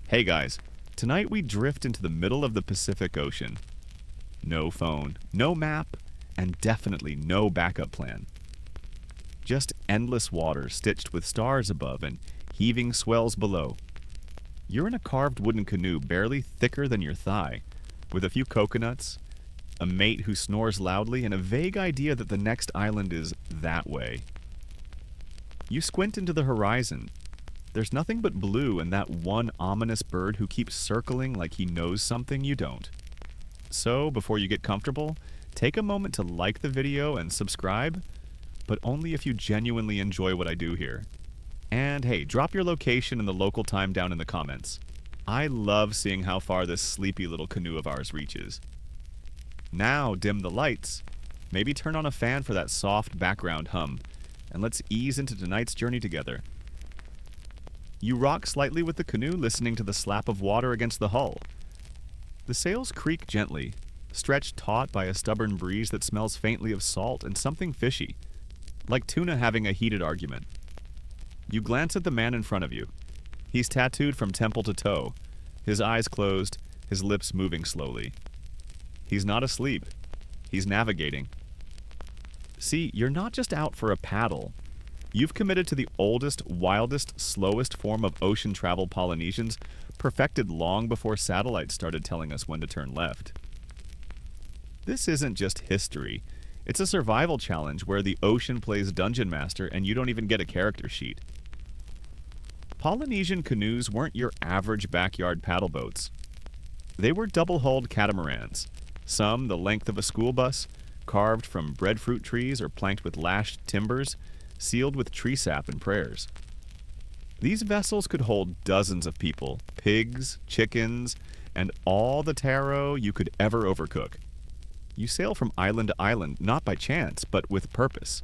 Hey guys, tonight we drift into the middle of the Pacific Ocean. No phone, no map, and definitely no backup plan. Just endless water stitched with stars above and heaving swells below. You're in a carved wooden canoe barely thicker than your thigh, with a few coconuts, a mate who snores loudly, and a vague idea that the next island is that way. You squint into the horizon. There's nothing but blue and that one ominous bird who keeps circling like he knows something you don't. So, before you get comfortable, take a moment to like the video and subscribe, but only if you genuinely enjoy what I do here. And hey, drop your location and the local time down in the comments. I love seeing how far this sleepy little canoe of ours reaches. Now dim the lights, maybe turn on a fan for that soft background hum, and let's ease into tonight's journey together. You rock slightly with the canoe, listening to the slap of water against the hull. The sails creak gently, stretched taut by a stubborn breeze that smells faintly of salt and something fishy, like tuna having a heated argument. You glance at the man in front of you. He's tattooed from temple to toe, his eyes closed, his lips moving slowly. He's not asleep. He's navigating. See, you're not just out for a paddle. You've committed to the oldest, wildest, slowest form of ocean travel Polynesians, perfected long before satellites started telling us when to turn left. This isn't just history. It's a survival challenge where the ocean plays dungeon master and you don't even get a character sheet. Polynesian canoes weren't your average backyard paddle boats. They were double-hulled catamarans, some the length of a school bus, carved from breadfruit trees or planked with lashed timbers, sealed with tree sap and prayers. These vessels could hold dozens of people, pigs, chickens, and all the taro you could ever overcook. You sail from island to island, not by chance, but with purpose.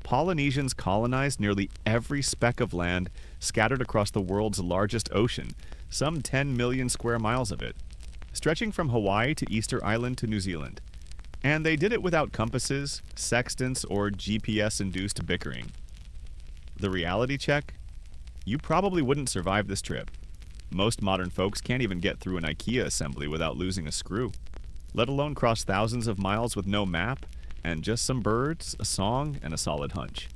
Polynesians colonized nearly every speck of land scattered across the world's largest ocean, some 10 million square miles of it, stretching from Hawaii to Easter Island to New Zealand. And they did it without compasses, sextants, or GPS-induced bickering. The reality check? You probably wouldn't survive this trip. Most modern folks can't even get through an IKEA assembly without losing a screw, let alone cross thousands of miles with no map, and just some birds, a song, and a solid hunch.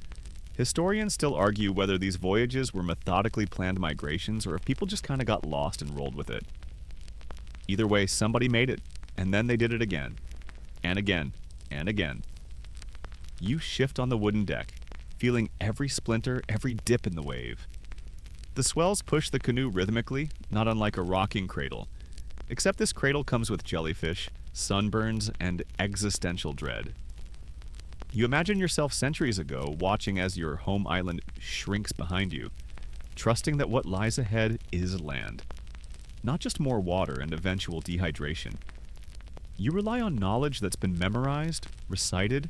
Historians still argue whether these voyages were methodically planned migrations or if people just kind of got lost and rolled with it. Either way, somebody made it, and then they did it again. And again, and again. You shift on the wooden deck, feeling every splinter, every dip in the wave. The swells push the canoe rhythmically, not unlike a rocking cradle, except this cradle comes with jellyfish, sunburns, and existential dread. You imagine yourself centuries ago, watching as your home island shrinks behind you, trusting that what lies ahead is land. Not just more water and eventual dehydration. You rely on knowledge that's been memorized, recited,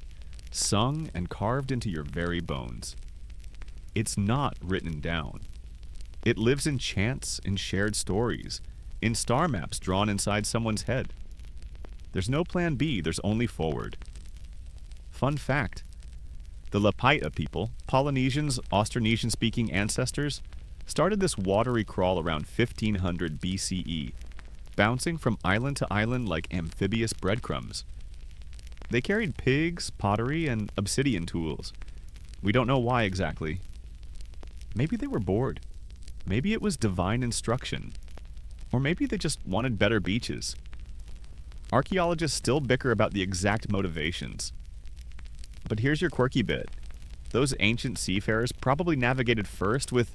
sung, and carved into your very bones. It's not written down. It lives in chants, in shared stories, in star maps drawn inside someone's head. There's no plan B, there's only forward. Fun fact, the Lapaita people, Polynesians, Austronesian-speaking ancestors, started this watery crawl around 1500 BCE, bouncing from island to island like amphibious breadcrumbs. They carried pigs, pottery, and obsidian tools. We don't know why exactly. Maybe they were bored. Maybe it was divine instruction. Or maybe they just wanted better beaches. Archaeologists still bicker about the exact motivations. But here's your quirky bit. Those ancient seafarers probably navigated first with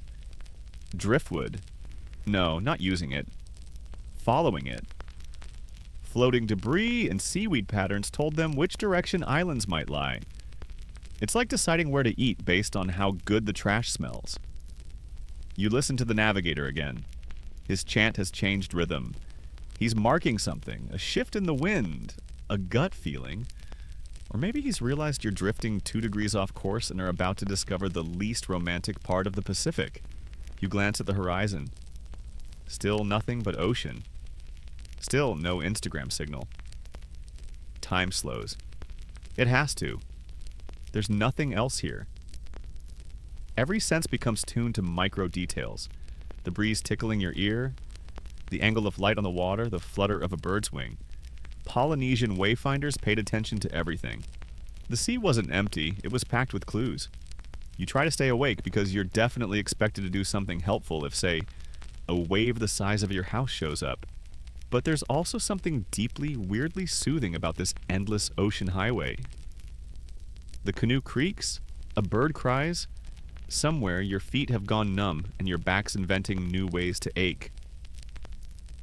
driftwood. No, not using it. Following it. Floating debris and seaweed patterns told them which direction islands might lie. It's like deciding where to eat based on how good the trash smells. You listen to the navigator again. His chant has changed rhythm. He's marking something, a shift in the wind, a gut feeling. Or maybe he's realized you're drifting 2 degrees off course and are about to discover the least romantic part of the Pacific. You glance at the horizon. Still nothing but ocean. Still no Instagram signal. Time slows. It has to. There's nothing else here. Every sense becomes tuned to micro details. The breeze tickling your ear, The angle of light on the water, the flutter of a bird's wing. Polynesian wayfinders paid attention to everything. The sea wasn't empty, it was packed with clues. You try to stay awake because you're definitely expected to do something helpful if, say, a wave the size of your house shows up. But there's also something deeply, weirdly soothing about this endless ocean highway. The canoe creaks, a bird cries. Somewhere your feet have gone numb and your back's inventing new ways to ache.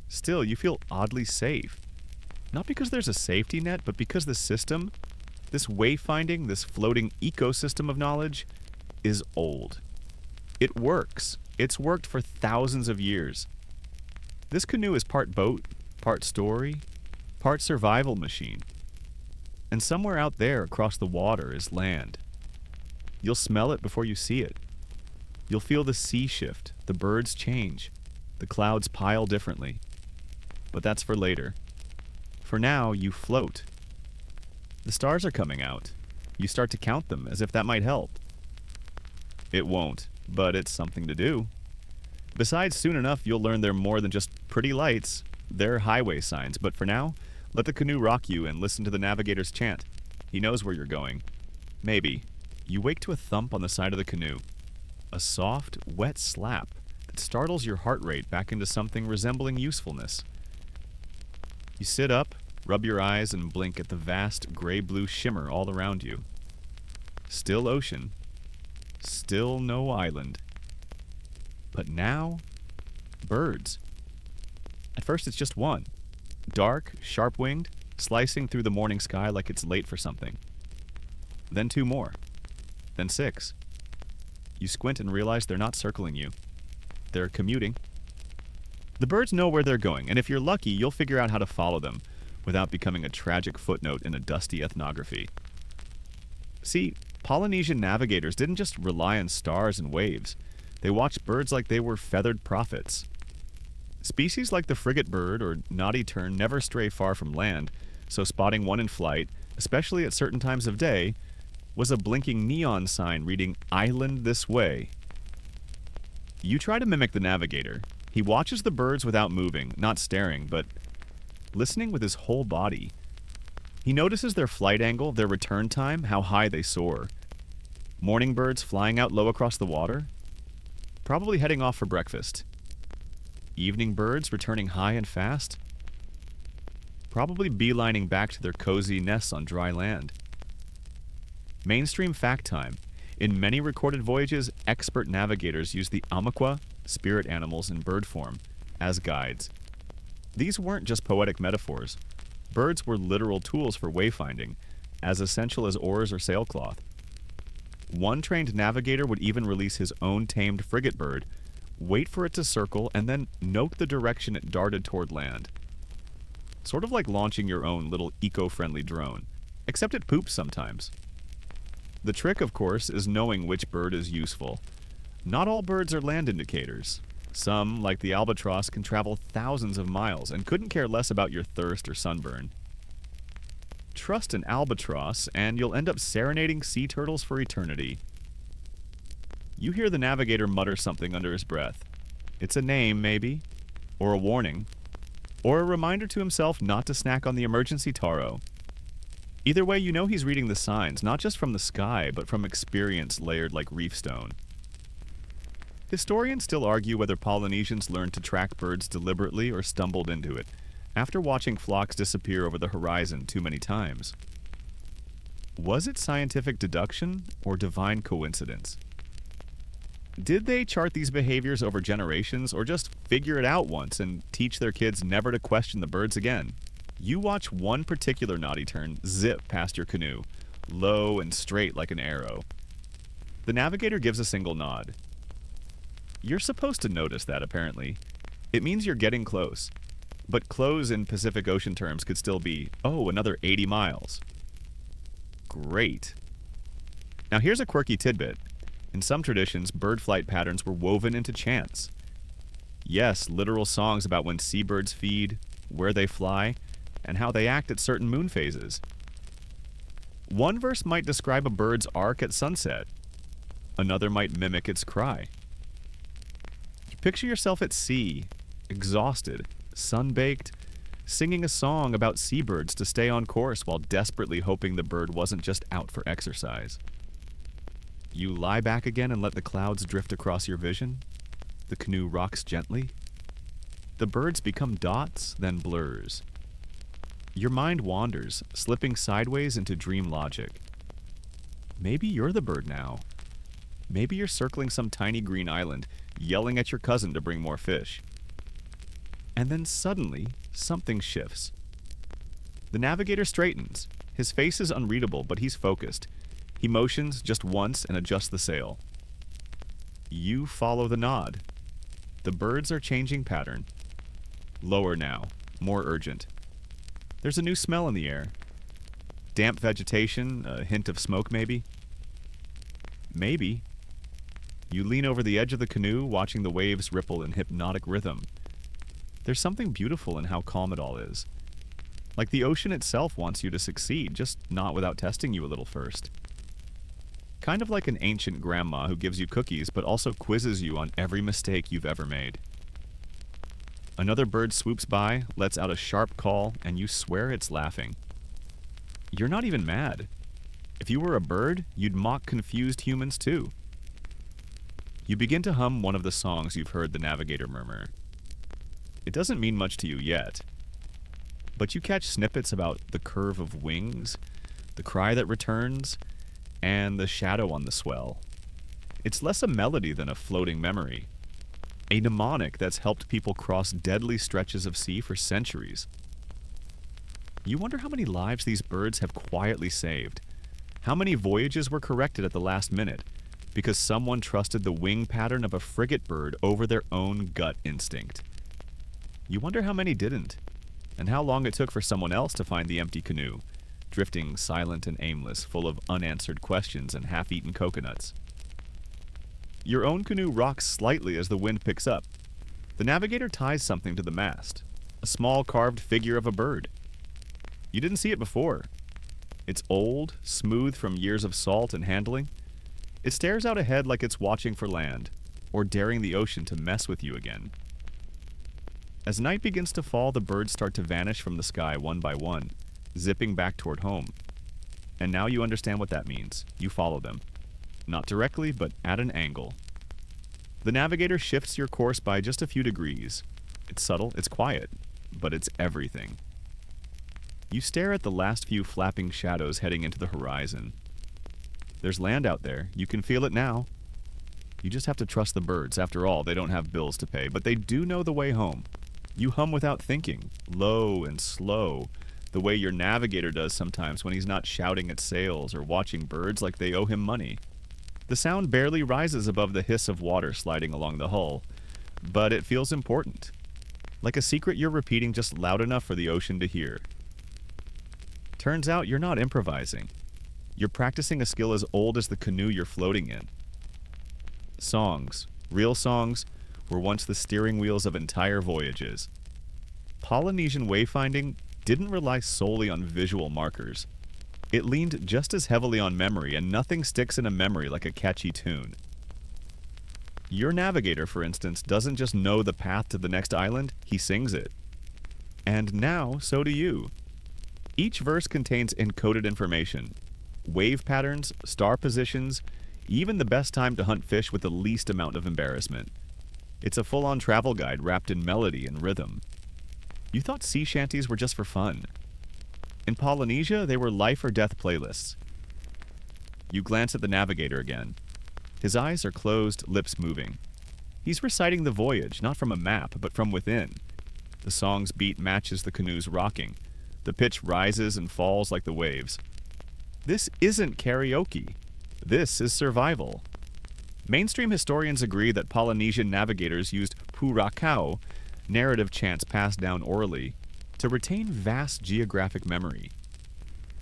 Still, you feel oddly safe. Not because there's a safety net, but because the system, this wayfinding, this floating ecosystem of knowledge, is old. It works. It's worked for thousands of years. This canoe is part boat, part story, part survival machine. And somewhere out there across the water is land. You'll smell it before you see it. You'll feel the sea shift, the birds change, the clouds pile differently. But that's for later. For now, you float. The stars are coming out. You start to count them as if that might help. It won't, but it's something to do. Besides, soon enough, you'll learn they're more than just pretty lights. They're highway signs, but for now, let the canoe rock you and listen to the navigator's chant. He knows where you're going. Maybe. You wake to a thump on the side of the canoe. A soft, wet slap that startles your heart rate back into something resembling usefulness. You sit up, rub your eyes, and blink at the vast gray-blue shimmer all around you. Still ocean. Still no island. But now, birds. At first it's just one. Dark, sharp-winged, slicing through the morning sky like it's late for something. Then two more. Then six. You squint and realize they're not circling you. They're commuting. The birds know where they're going, and if you're lucky, you'll figure out how to follow them without becoming a tragic footnote in a dusty ethnography. See, Polynesian navigators didn't just rely on stars and waves. They watched birds like they were feathered prophets. Species like the frigate bird or naughty tern never stray far from land, so spotting one in flight, especially at certain times of day, was a blinking neon sign reading, "Island this way." You try to mimic the navigator. He watches the birds without moving, not staring, but listening with his whole body. He notices their flight angle, their return time, how high they soar. Morning birds flying out low across the water, probably heading off for breakfast. Evening birds returning high and fast, probably beelining back to their cozy nests on dry land. Mainstream fact time. In many recorded voyages, expert navigators use the amaquah, spirit animals in bird form, as guides. These weren't just poetic metaphors. Birds were literal tools for wayfinding, as essential as oars or sailcloth. One trained navigator would even release his own tamed frigate bird, wait for it to circle, and then note the direction it darted toward land. Sort of like launching your own little eco-friendly drone, except it poops sometimes. The trick, of course, is knowing which bird is useful. Not all birds are land indicators. Some, like the albatross, can travel thousands of miles and couldn't care less about your thirst or sunburn. Trust an albatross, and you'll end up serenading sea turtles for eternity. You hear the navigator mutter something under his breath. It's a name, maybe, or a warning, or a reminder to himself not to snack on the emergency taro. Either way, you know he's reading the signs, not just from the sky, but from experience layered like reef stone. Historians still argue whether Polynesians learned to track birds deliberately or stumbled into it, after watching flocks disappear over the horizon too many times. Was it scientific deduction or divine coincidence? Did they chart these behaviors over generations, or just figure it out once and teach their kids never to question the birds again? You watch one particular naughty tern zip past your canoe, low and straight like an arrow. The navigator gives a single nod. You're supposed to notice that, apparently. It means you're getting close. But close in Pacific Ocean terms could still be, oh, another 80 miles. Great. Now here's a quirky tidbit. In some traditions, bird flight patterns were woven into chants. Yes, literal songs about when seabirds feed, where they fly, and how they act at certain moon phases. One verse might describe a bird's arc at sunset. Another might mimic its cry. Picture yourself at sea, exhausted, sun-baked, singing a song about seabirds to stay on course while desperately hoping the bird wasn't just out for exercise. You lie back again and let the clouds drift across your vision. The canoe rocks gently. The birds become dots, then blurs. Your mind wanders, slipping sideways into dream logic. Maybe you're the bird now. Maybe you're circling some tiny green island, yelling at your cousin to bring more fish. And then suddenly, something shifts. The navigator straightens. His face is unreadable, but he's focused. He motions just once and adjusts the sail. You follow the nod. The birds are changing pattern. Lower now, more urgent. There's a new smell in the air. Damp vegetation, a hint of smoke maybe. Maybe. You lean over the edge of the canoe, watching the waves ripple in hypnotic rhythm. There's something beautiful in how calm it all is. Like the ocean itself wants you to succeed, just not without testing you a little first. Kind of like an ancient grandma who gives you cookies but also quizzes you on every mistake you've ever made. Another bird swoops by, lets out a sharp call, and you swear it's laughing. You're not even mad. If you were a bird, you'd mock confused humans too. You begin to hum one of the songs you've heard the navigator murmur. It doesn't mean much to you yet, but you catch snippets about the curve of wings, the cry that returns, and the shadow on the swell. It's less a melody than a floating memory, a mnemonic that's helped people cross deadly stretches of sea for centuries. You wonder how many lives these birds have quietly saved, how many voyages were corrected at the last minute because someone trusted the wing pattern of a frigate bird over their own gut instinct. You wonder how many didn't, and how long it took for someone else to find the empty canoe, drifting silent and aimless, full of unanswered questions and half-eaten coconuts. Your own canoe rocks slightly as the wind picks up. The navigator ties something to the mast, a small carved figure of a bird. You didn't see it before. It's old, smooth from years of salt and handling. It stares out ahead like it's watching for land, or daring the ocean to mess with you again. As night begins to fall, the birds start to vanish from the sky one by one, zipping back toward home. And now you understand what that means. You follow them. Not directly, but at an angle. The navigator shifts your course by just a few degrees. It's subtle, it's quiet, but it's everything. You stare at the last few flapping shadows heading into the horizon. There's land out there. You can feel it now. You just have to trust the birds. After all, they don't have bills to pay, but they do know the way home. You hum without thinking, low and slow, the way your navigator does sometimes when he's not shouting at sails or watching birds like they owe him money. The sound barely rises above the hiss of water sliding along the hull, but it feels important. Like a secret you're repeating just loud enough for the ocean to hear. Turns out you're not improvising. You're practicing a skill as old as the canoe you're floating in. Songs, real songs, were once the steering wheels of entire voyages. Polynesian wayfinding didn't rely solely on visual markers. It leaned just as heavily on memory, and nothing sticks in a memory like a catchy tune. Your navigator, for instance, doesn't just know the path to the next island, he sings it. And now, so do you. Each verse contains encoded information. Wave patterns, star positions, even the best time to hunt fish with the least amount of embarrassment. It's a full-on travel guide wrapped in melody and rhythm. You thought sea shanties were just for fun. In Polynesia, they were life-or-death playlists. You glance at the navigator again. His eyes are closed, lips moving. He's reciting the voyage, not from a map, but from within. The song's beat matches the canoe's rocking. The pitch rises and falls like the waves. This isn't karaoke. This is survival. Mainstream historians agree that Polynesian navigators used purakau, narrative chants passed down orally, to retain vast geographic memory.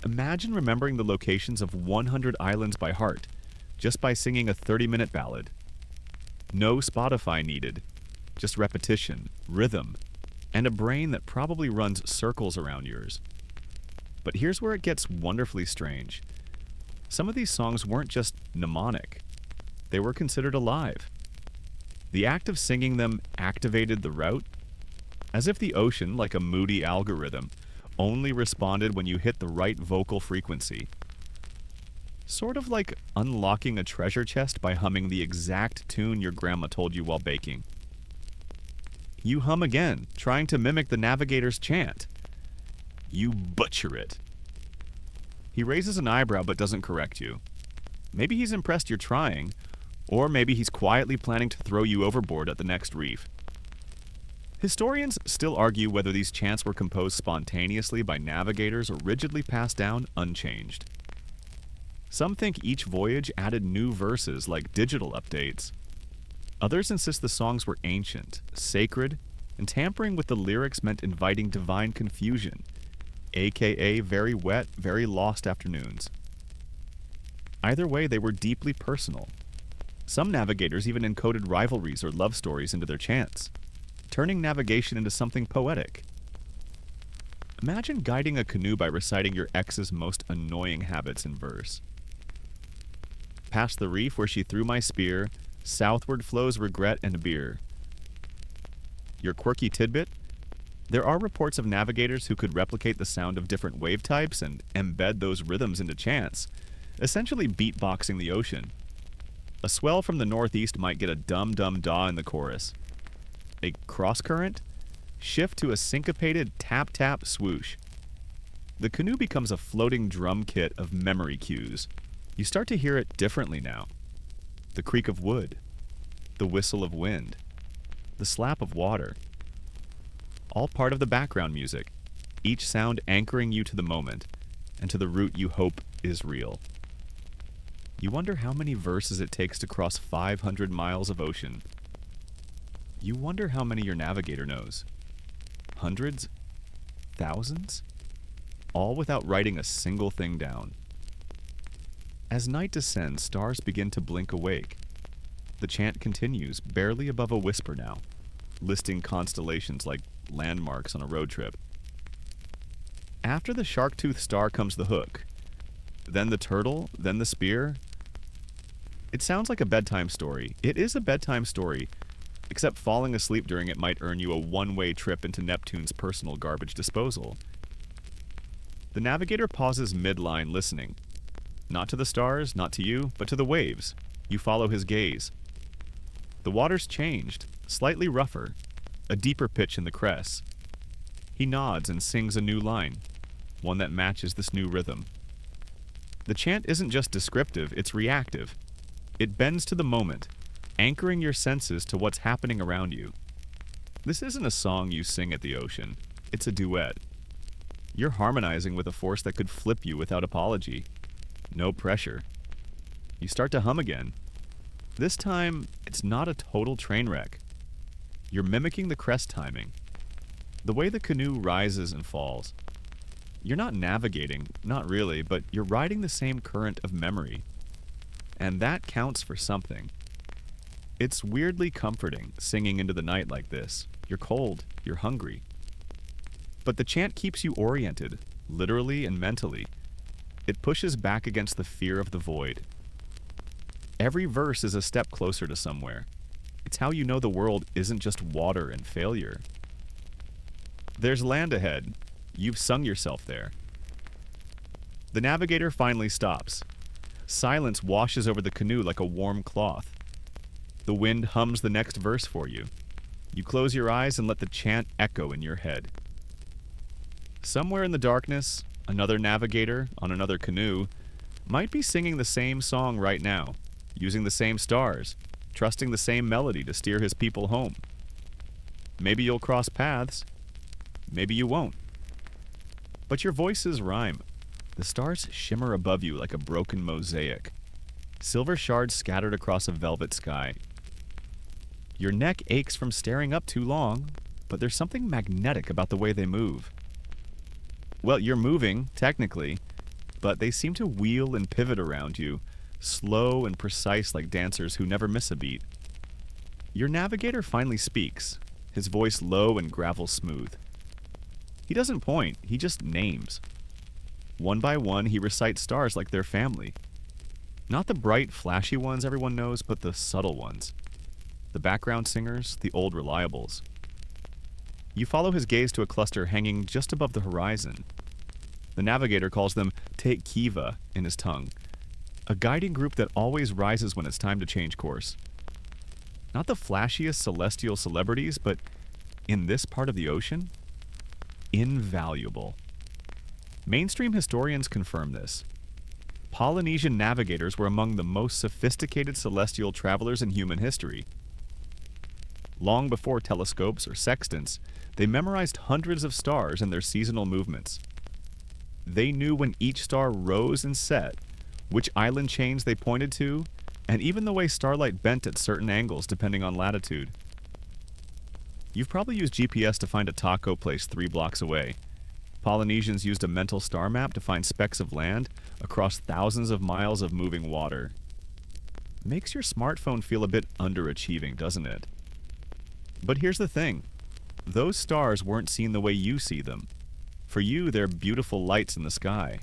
Imagine remembering the locations of 100 islands by heart, just by singing a 30-minute ballad. No Spotify needed, just repetition, rhythm, and a brain that probably runs circles around yours. But here's where it gets wonderfully strange. Some of these songs weren't just mnemonic. They were considered alive. The act of singing them activated the route, as if the ocean, like a moody algorithm, only responded when you hit the right vocal frequency. Sort of like unlocking a treasure chest by humming the exact tune your grandma told you while baking. You hum again, trying to mimic the navigator's chant. You butcher it. He raises an eyebrow but doesn't correct you. Maybe he's impressed you're trying, or maybe he's quietly planning to throw you overboard at the next reef. Historians still argue whether these chants were composed spontaneously by navigators or rigidly passed down unchanged. Some think each voyage added new verses like digital updates. Others insist the songs were ancient, sacred, and tampering with the lyrics meant inviting divine confusion, aka very wet, very lost afternoons. Either way, they were deeply personal. Some navigators even encoded rivalries or love stories into their chants, turning navigation into something poetic. Imagine guiding a canoe by reciting your ex's most annoying habits in verse. Past the reef where she threw my spear, southward flows regret and beer. Your quirky tidbit? There are reports of navigators who could replicate the sound of different wave types and embed those rhythms into chants, essentially beatboxing the ocean. A swell from the northeast might get a dum-dum-da in the chorus. A cross-current? Shift to a syncopated tap-tap swoosh. The canoe becomes a floating drum kit of memory cues. You start to hear it differently now. The creak of wood, the whistle of wind, the slap of water. All part of the background music, each sound anchoring you to the moment and to the route you hope is real. You wonder how many verses it takes to cross 500 miles of ocean. You wonder how many your navigator knows. Hundreds? Thousands? All without writing a single thing down. As night descends, stars begin to blink awake. The chant continues, barely above a whisper now, listing constellations like landmarks on a road trip. After the shark-toothed star comes the hook, then the turtle, then the spear. It sounds like a bedtime story. It is a bedtime story, except falling asleep during it might earn you a one-way trip into Neptune's personal garbage disposal. The navigator pauses mid-line listening. Not to the stars, not to you, but to the waves. You follow his gaze. The water's changed, slightly rougher, a deeper pitch in the crests. He nods and sings a new line, one that matches this new rhythm. The chant isn't just descriptive, it's reactive. It bends to the moment, anchoring your senses to what's happening around you. This isn't a song you sing at the ocean, it's a duet. You're harmonizing with a force that could flip you without apology. No pressure. You start to hum again. This time, it's not a total train wreck. You're mimicking the crest timing, the way the canoe rises and falls. You're not navigating, not really, but you're riding the same current of memory. And that counts for something. It's weirdly comforting, singing into the night like this. You're cold, you're hungry. But the chant keeps you oriented, literally and mentally. It pushes back against the fear of the void. Every verse is a step closer to somewhere. It's how you know the world isn't just water and failure. There's land ahead. You've sung yourself there. The navigator finally stops. Silence washes over the canoe like a warm cloth. The wind hums the next verse for you. You close your eyes and let the chant echo in your head. Somewhere in the darkness, another navigator on another canoe might be singing the same song right now, using the same stars, trusting the same melody to steer his people home. Maybe you'll cross paths. Maybe you won't. But your voices rhyme. The stars shimmer above you like a broken mosaic, silver shards scattered across a velvet sky. Your neck aches from staring up too long, but there's something magnetic about the way they move. Well, you're moving, technically, but they seem to wheel and pivot around you, slow and precise like dancers who never miss a beat. Your navigator finally speaks, his voice low and gravel smooth. He doesn't point, he just names. One by one, he recites stars like they're family. Not the bright, flashy ones everyone knows, but the subtle ones. The background singers, the old reliables. You follow his gaze to a cluster hanging just above the horizon. The navigator calls them Te Kiva in his tongue, a guiding group that always rises when it's time to change course. Not the flashiest celestial celebrities, but in this part of the ocean, invaluable. Mainstream historians confirm this. Polynesian navigators were among the most sophisticated celestial travelers in human history. Long before telescopes or sextants, they memorized hundreds of stars and their seasonal movements. They knew when each star rose and set, which island chains they pointed to, and even the way starlight bent at certain angles depending on latitude. You've probably used GPS to find a taco place 3 blocks away. Polynesians used a mental star map to find specks of land across thousands of miles of moving water. Makes your smartphone feel a bit underachieving, doesn't it? But here's the thing. Those stars weren't seen the way you see them. For you, they're beautiful lights in the sky.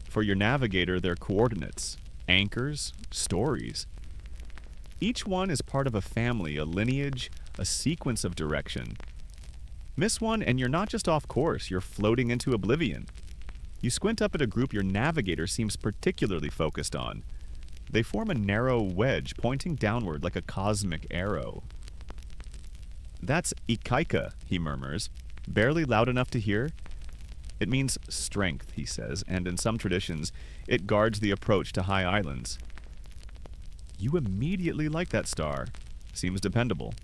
For your navigator, they're coordinates, anchors, stories. Each one is part of a family, a lineage, a sequence of direction. Miss one and you're not just off course, you're floating into oblivion. You squint up at a group your navigator seems particularly focused on. They form a narrow wedge pointing downward like a cosmic arrow. That's Ikaika, he murmurs, barely loud enough to hear. It means strength, he says, and in some traditions, it guards the approach to high islands. You immediately like that star. Seems dependable.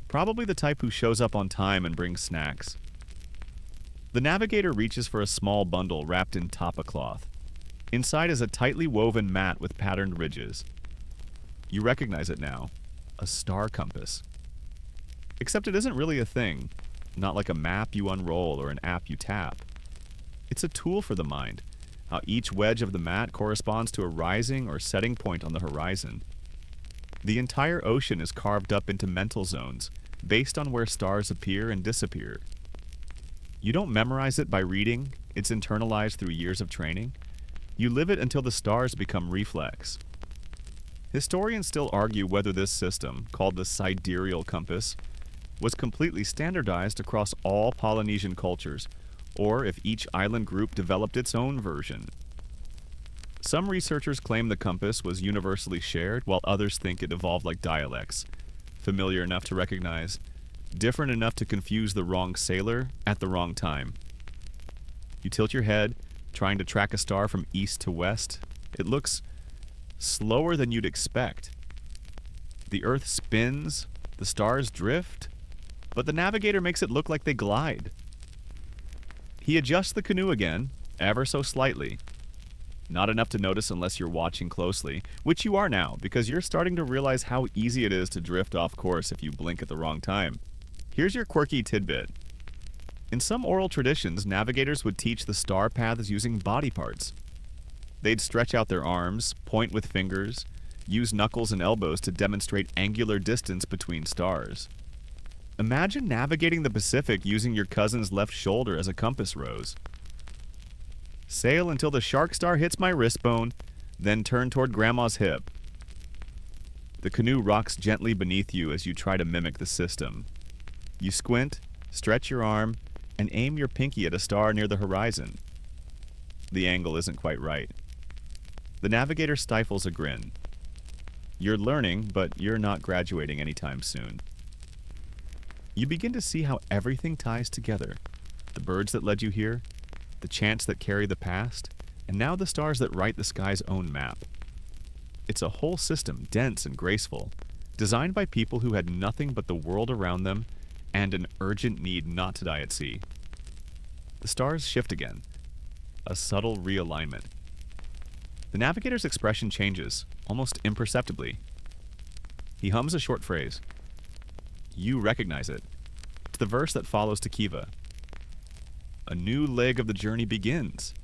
Probably the type who shows up on time and brings snacks. The navigator reaches for a small bundle wrapped in tapa cloth. Inside is a tightly woven mat with patterned ridges. You recognize it now. A star compass. Except it isn't really a thing. Not like a map you unroll or an app you tap. It's a tool for the mind, how each wedge of the mat corresponds to a rising or setting point on the horizon. The entire ocean is carved up into mental zones, based on where stars appear and disappear. You don't memorize it by reading, it's internalized through years of training. You live it until the stars become reflex. Historians still argue whether this system, called the sidereal compass, was completely standardized across all Polynesian cultures, or if each island group developed its own version. Some researchers claim the compass was universally shared, while others think it evolved like dialects, familiar enough to recognize, different enough to confuse the wrong sailor at the wrong time. You tilt your head, trying to track a star from east to west. It looks slower than you'd expect. The Earth spins, the stars drift, but the navigator makes it look like they glide. He adjusts the canoe again, ever so slightly. Not enough to notice unless you're watching closely, which you are now, because you're starting to realize how easy it is to drift off course if you blink at the wrong time. Here's your quirky tidbit. In some oral traditions, navigators would teach the star paths using body parts. They'd stretch out their arms, point with fingers, use knuckles and elbows to demonstrate angular distance between stars. Imagine navigating the Pacific using your cousin's left shoulder as a compass rose. Sail until the shark star hits my wrist bone, then turn toward Grandma's hip. The canoe rocks gently beneath you as you try to mimic the system. You squint, stretch your arm, and aim your pinky at a star near the horizon. The angle isn't quite right. The navigator stifles a grin. You're learning, but you're not graduating anytime soon. You begin to see how everything ties together. The birds that led you here, the chants that carry the past, and now the stars that write the sky's own map. It's a whole system, dense and graceful, designed by people who had nothing but the world around them and an urgent need not to die at sea. The stars shift again, a subtle realignment. The navigator's expression changes, almost imperceptibly. He hums a short phrase. You recognize it. It's the verse that follows to Kiva. A new leg of the journey begins.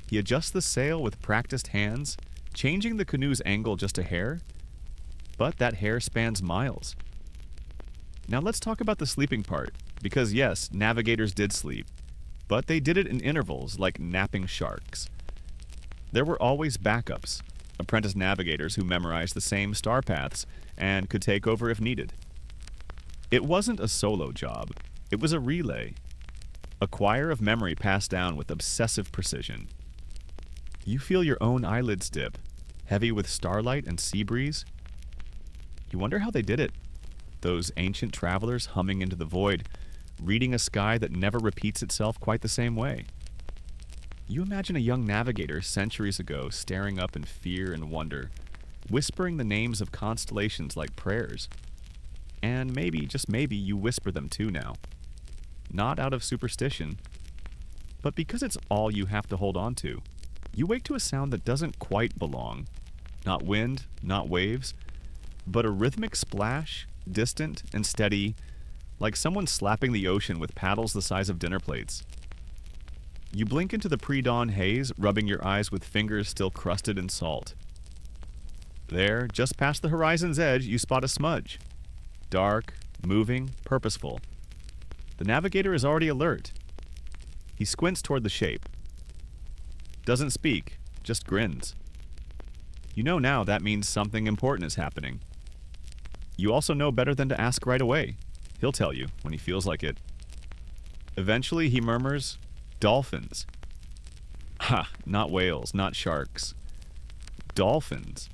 He adjusts the sail with practiced hands, changing the canoe's angle just a hair, but that hair spans miles. Now let's talk about the sleeping part, because yes, navigators did sleep, but they did it in intervals like napping sharks. There were always backups, apprentice navigators who memorized the same star paths and could take over if needed. It wasn't a solo job, it was a relay. A choir of memory passed down with obsessive precision. You feel your own eyelids dip, heavy with starlight and sea breeze. You wonder how they did it. Those ancient travelers humming into the void, reading a sky that never repeats itself quite the same way. You imagine a young navigator centuries ago staring up in fear and wonder, whispering the names of constellations like prayers. And maybe, just maybe, you whisper them too now. Not out of superstition, but because it's all you have to hold on to. You wake to a sound that doesn't quite belong. Not wind, not waves, but a rhythmic splash, distant and steady, like someone slapping the ocean with paddles the size of dinner plates. You blink into the pre-dawn haze, rubbing your eyes with fingers still crusted in salt. There, just past the horizon's edge, you spot a smudge. Dark, moving, purposeful. The navigator is already alert. He squints toward the shape. Doesn't speak, just grins. You know now that means something important is happening. You also know better than to ask right away. He'll tell you when he feels like it. Eventually he murmurs, "Dolphins." Ha, not whales, not sharks. Dolphins.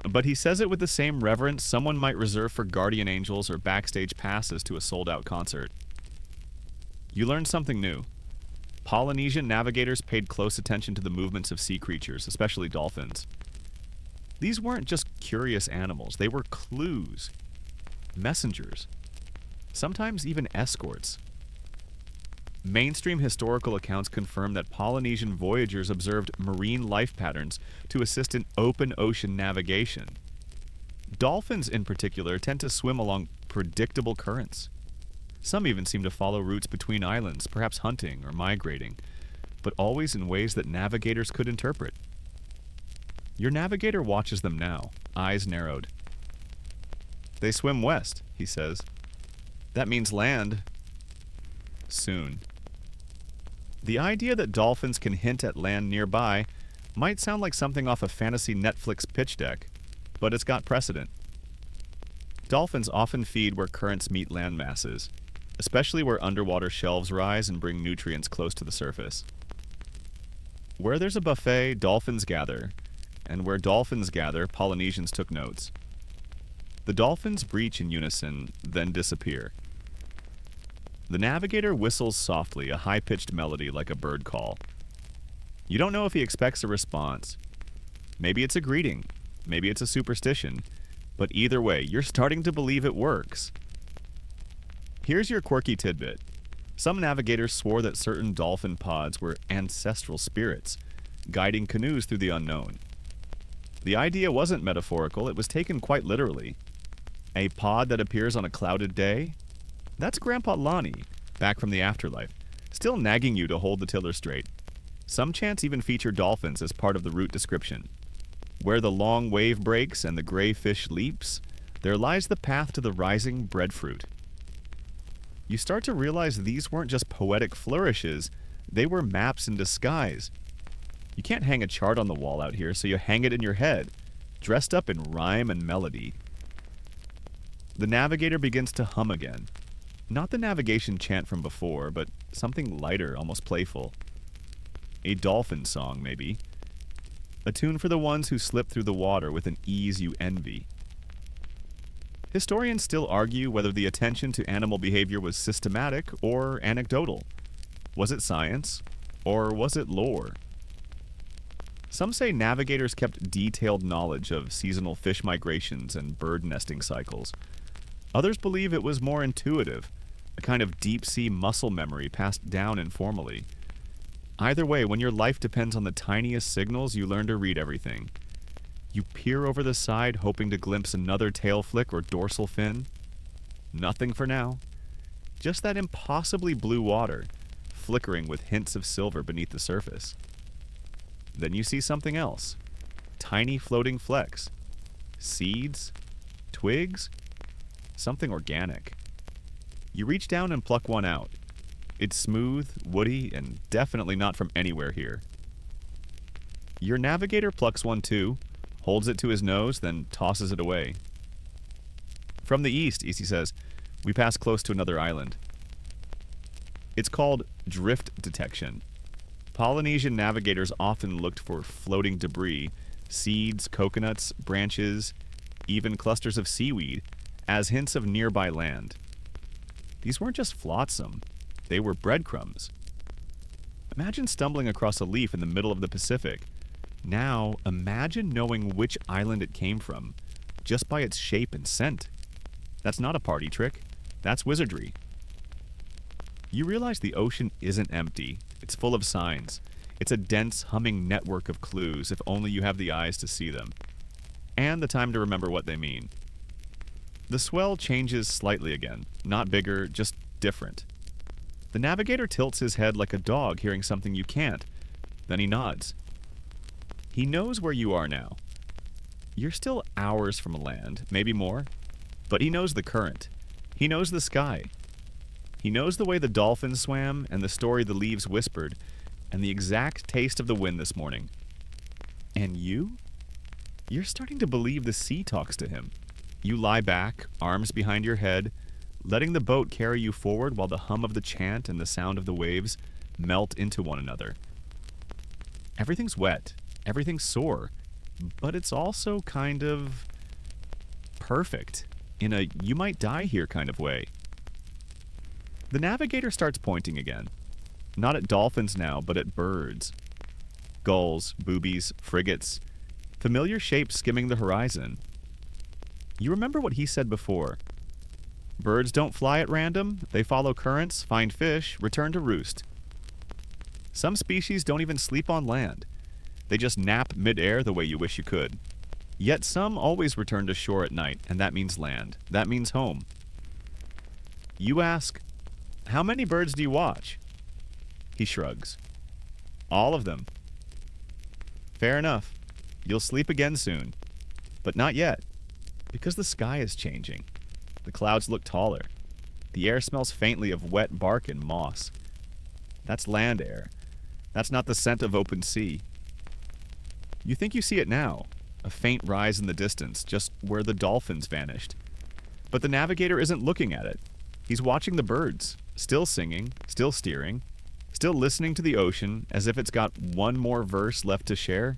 But he says it with the same reverence someone might reserve for guardian angels or backstage passes to a sold-out concert. You learn something new. Polynesian navigators paid close attention to the movements of sea creatures, especially dolphins. These weren't just curious animals, they were clues, messengers, sometimes even escorts. Mainstream historical accounts confirm that Polynesian voyagers observed marine life patterns to assist in open ocean navigation. Dolphins, in particular, tend to swim along predictable currents. Some even seem to follow routes between islands, perhaps hunting or migrating, but always in ways that navigators could interpret. Your navigator watches them now, eyes narrowed. They swim west, he says. That means land. Soon. The idea that dolphins can hint at land nearby might sound like something off a fantasy Netflix pitch deck, but it's got precedent. Dolphins often feed where currents meet land masses, especially where underwater shelves rise and bring nutrients close to the surface. Where there's a buffet, dolphins gather, and where dolphins gather, Polynesians took notes. The dolphins breach in unison, then disappear. The navigator whistles softly, a high-pitched melody like a bird call. You don't know if he expects a response. Maybe it's a greeting, maybe it's a superstition, but either way, you're starting to believe it works. Here's your quirky tidbit. Some navigators swore that certain dolphin pods were ancestral spirits, guiding canoes through the unknown. The idea wasn't metaphorical, it was taken quite literally. A pod that appears on a clouded day? That's Grandpa Lonnie, back from the afterlife, still nagging you to hold the tiller straight. Some chants even feature dolphins as part of the route description. Where the long wave breaks and the gray fish leaps, there lies the path to the rising breadfruit. You start to realize these weren't just poetic flourishes, they were maps in disguise. You can't hang a chart on the wall out here, so you hang it in your head, dressed up in rhyme and melody. The navigator begins to hum again. Not the navigation chant from before, but something lighter, almost playful. A dolphin song, maybe. A tune for the ones who slip through the water with an ease you envy. Historians still argue whether the attention to animal behavior was systematic or anecdotal. Was it science, or was it lore? Some say navigators kept detailed knowledge of seasonal fish migrations and bird nesting cycles. Others believe it was more intuitive, a kind of deep-sea muscle memory passed down informally. Either way, when your life depends on the tiniest signals, you learn to read everything. You peer over the side, hoping to glimpse another tail flick or dorsal fin. Nothing for now. Just that impossibly blue water, flickering with hints of silver beneath the surface. Then you see something else. Tiny floating flecks. Seeds? Twigs? Something organic. You reach down and pluck one out. It's smooth, woody, and definitely not from anywhere here. Your navigator plucks one too, holds it to his nose, then tosses it away. From the east, Isi says, We pass close to another island. It's called drift detection. Polynesian navigators often looked for floating debris, seeds, coconuts, branches, even clusters of seaweed, as hints of nearby land. These weren't just flotsam, they were breadcrumbs. Imagine stumbling across a leaf in the middle of the Pacific. Now, imagine knowing which island it came from, just by its shape and scent. That's not a party trick, that's wizardry. You realize the ocean isn't empty, it's full of signs. It's a dense, humming network of clues, if only you have the eyes to see them. And the time to remember what they mean. The swell changes slightly again, not bigger, just different. The navigator tilts his head like a dog hearing something you can't. Then he nods. He knows where you are now. You're still hours from land, maybe more, but he knows the current. He knows the sky. He knows the way the dolphins swam and the story the leaves whispered and the exact taste of the wind this morning. And you? You're starting to believe the sea talks to him. You lie back, arms behind your head, letting the boat carry you forward while the hum of the chant and the sound of the waves melt into one another. Everything's wet, everything's sore, but it's also kind of perfect, in a you might die here kind of way. The navigator starts pointing again, not at dolphins now, but at birds. Gulls, boobies, frigates, familiar shapes skimming the horizon. You remember what he said before. Birds don't fly at random, they follow currents, find fish, return to roost. Some species don't even sleep on land. They just nap mid-air the way you wish you could. Yet some always return to shore at night, and that means land. That means home. You ask, how many birds do you watch? He shrugs. All of them. Fair enough. You'll sleep again soon. But not yet, because the sky is changing. The clouds look taller. The air smells faintly of wet bark and moss. That's land air. That's not the scent of open sea. You think you see it now, a faint rise in the distance, just where the dolphins vanished. But the navigator isn't looking at it. He's watching the birds, still singing, still steering, still listening to the ocean as if it's got one more verse left to share.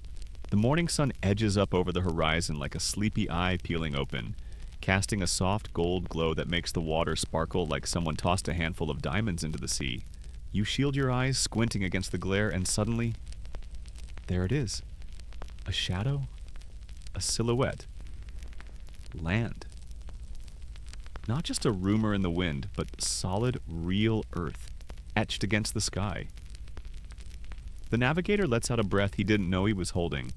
The morning sun edges up over the horizon like a sleepy eye peeling open, casting a soft gold glow that makes the water sparkle like someone tossed a handful of diamonds into the sea. You shield your eyes, squinting against the glare, and suddenly, there it is. A shadow, a silhouette. Land. Not just a rumor in the wind, but solid, real earth, etched against the sky. The navigator lets out a breath he didn't know he was holding.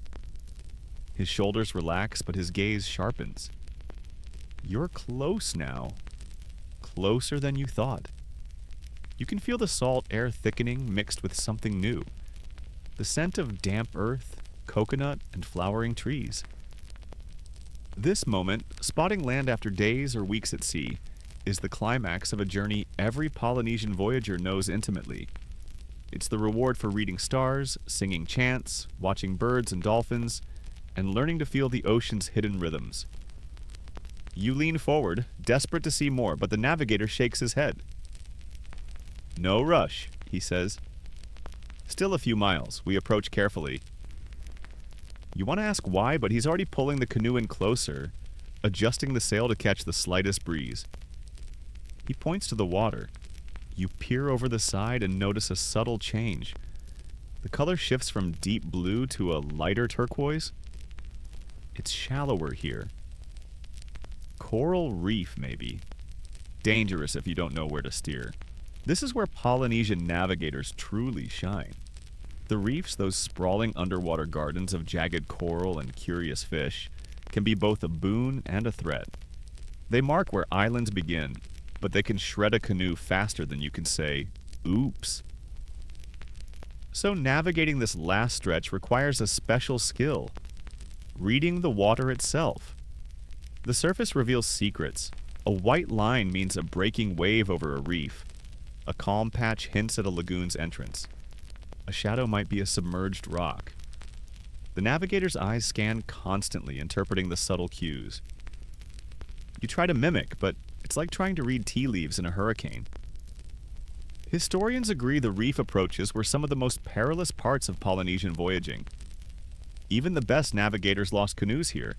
His shoulders relax, but his gaze sharpens. You're close now. Closer than you thought. You can feel the salt air thickening mixed with something new. The scent of damp earth, coconut, and flowering trees. This moment, spotting land after days or weeks at sea, is the climax of a journey every Polynesian voyager knows intimately. It's the reward for reading stars, singing chants, watching birds and dolphins, and learning to feel the ocean's hidden rhythms. You lean forward, desperate to see more, but the navigator shakes his head. No rush, he says. Still a few miles. We approach carefully. You want to ask why, but he's already pulling the canoe in closer, adjusting the sail to catch the slightest breeze. He points to the water. You peer over the side and notice a subtle change. The color shifts from deep blue to a lighter turquoise. It's shallower here. Coral reef, maybe. Dangerous if you don't know where to steer. This is where Polynesian navigators truly shine. The reefs, those sprawling underwater gardens of jagged coral and curious fish, can be both a boon and a threat. They mark where islands begin, but they can shred a canoe faster than you can say, oops. So navigating this last stretch requires a special skill. Reading the water itself. The surface reveals secrets. A white line means a breaking wave over a reef. A calm patch hints at a lagoon's entrance. A shadow might be a submerged rock. The navigator's eyes scan constantly, interpreting the subtle cues. You try to mimic, but It's like trying to read tea leaves in a hurricane. Historians agree the reef approaches were some of the most perilous parts of Polynesian voyaging. Even the best navigators lost canoes here.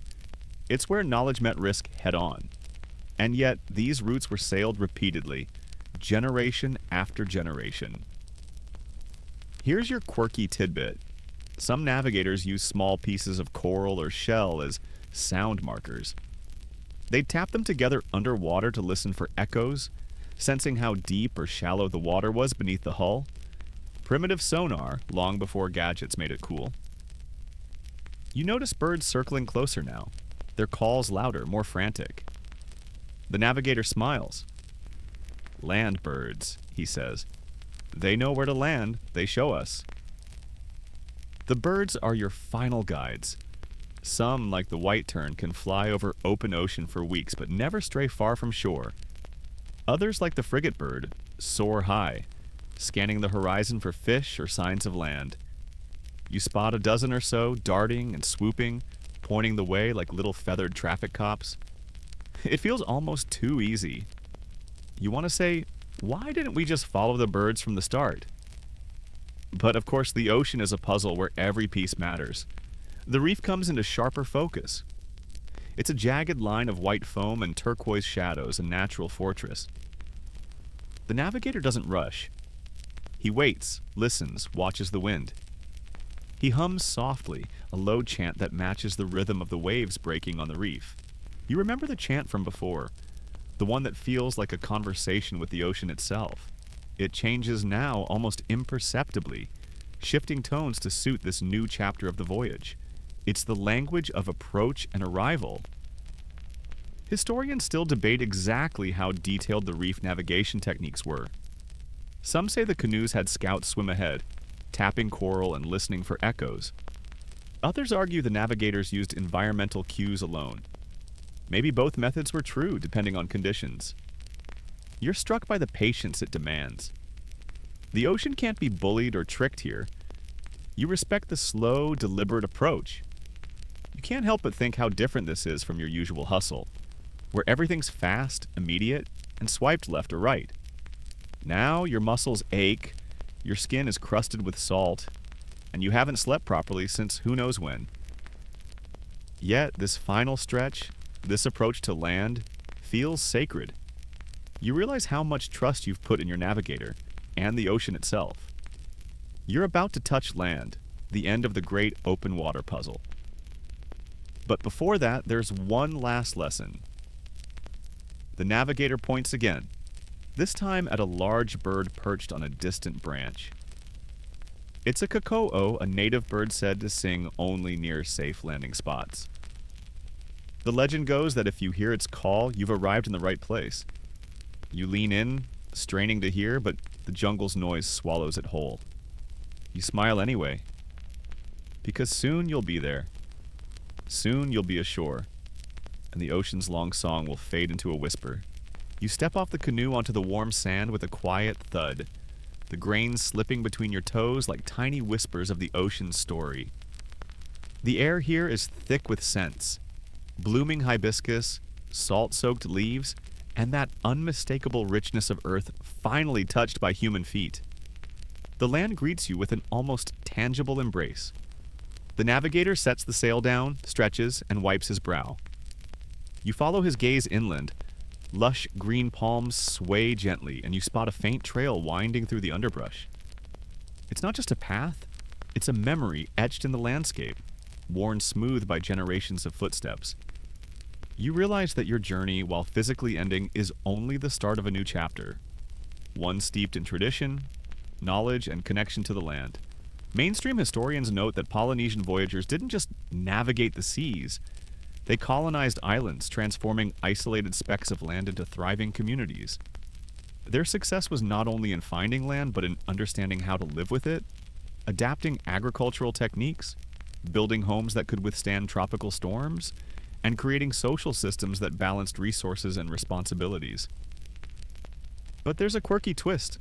It's where knowledge met risk head-on. And yet, these routes were sailed repeatedly, generation after generation. Here's your quirky tidbit. Some navigators use small pieces of coral or shell as sound markers. They'd tap them together underwater to listen for echoes, sensing how deep or shallow the water was beneath the hull. Primitive sonar, long before gadgets made it cool. You notice birds circling closer now, their calls louder, more frantic. The navigator smiles. "Land birds," he says. "They know where to land, they show us." The birds are your final guides. Some, like the white tern, can fly over open ocean for weeks but never stray far from shore. Others, like the frigate bird, soar high, scanning the horizon for fish or signs of land. You spot a dozen or so darting and swooping, pointing the way like little feathered traffic cops. It feels almost too easy. You want to say, why didn't we just follow the birds from the start? But of course, the ocean is a puzzle where every piece matters. The reef comes into sharper focus. It's a jagged line of white foam and turquoise shadows, a natural fortress. The navigator doesn't rush. He waits, listens, watches the wind. He hums softly, a low chant that matches the rhythm of the waves breaking on the reef. You remember the chant from before, the one that feels like a conversation with the ocean itself. It changes now almost imperceptibly, shifting tones to suit this new chapter of the voyage. It's the language of approach and arrival. Historians still debate exactly how detailed the reef navigation techniques were. Some say the canoes had scouts swim ahead, tapping coral and listening for echoes. Others argue the navigators used environmental cues alone. Maybe both methods were true, depending on conditions. You're struck by the patience it demands. The ocean can't be bullied or tricked here. You respect the slow, deliberate approach. You can't help but think how different this is from your usual hustle, where everything's fast, immediate, and swiped left or right. Now your muscles ache, your skin is crusted with salt, and you haven't slept properly since who knows when. Yet this final stretch, this approach to land, feels sacred. You realize how much trust you've put in your navigator and the ocean itself. You're about to touch land, the end of the great open water puzzle. But before that, there's one last lesson. The navigator points again, this time at a large bird perched on a distant branch. It's a kakoo, a native bird said to sing only near safe landing spots. The legend goes that if you hear its call, you've arrived in the right place. You lean in, straining to hear, but the jungle's noise swallows it whole. You smile anyway, because soon you'll be there. Soon you'll be ashore, and the ocean's long song will fade into a whisper. You step off the canoe onto the warm sand with a quiet thud, the grains slipping between your toes like tiny whispers of the ocean's story. The air here is thick with scents, blooming hibiscus, salt-soaked leaves, and that unmistakable richness of earth finally touched by human feet. The land greets you with an almost tangible embrace. The navigator sets the sail down, stretches, and wipes his brow. You follow his gaze inland. Lush green palms sway gently, and you spot a faint trail winding through the underbrush. It's not just a path, it's a memory etched in the landscape, worn smooth by generations of footsteps. You realize that your journey, while physically ending, is only the start of a new chapter, one steeped in tradition, knowledge, and connection to the land. Mainstream historians note that Polynesian voyagers didn't just navigate the seas, they colonized islands, transforming isolated specks of land into thriving communities. Their success was not only in finding land, but in understanding how to live with it, adapting agricultural techniques, building homes that could withstand tropical storms, and creating social systems that balanced resources and responsibilities. But there's a quirky twist.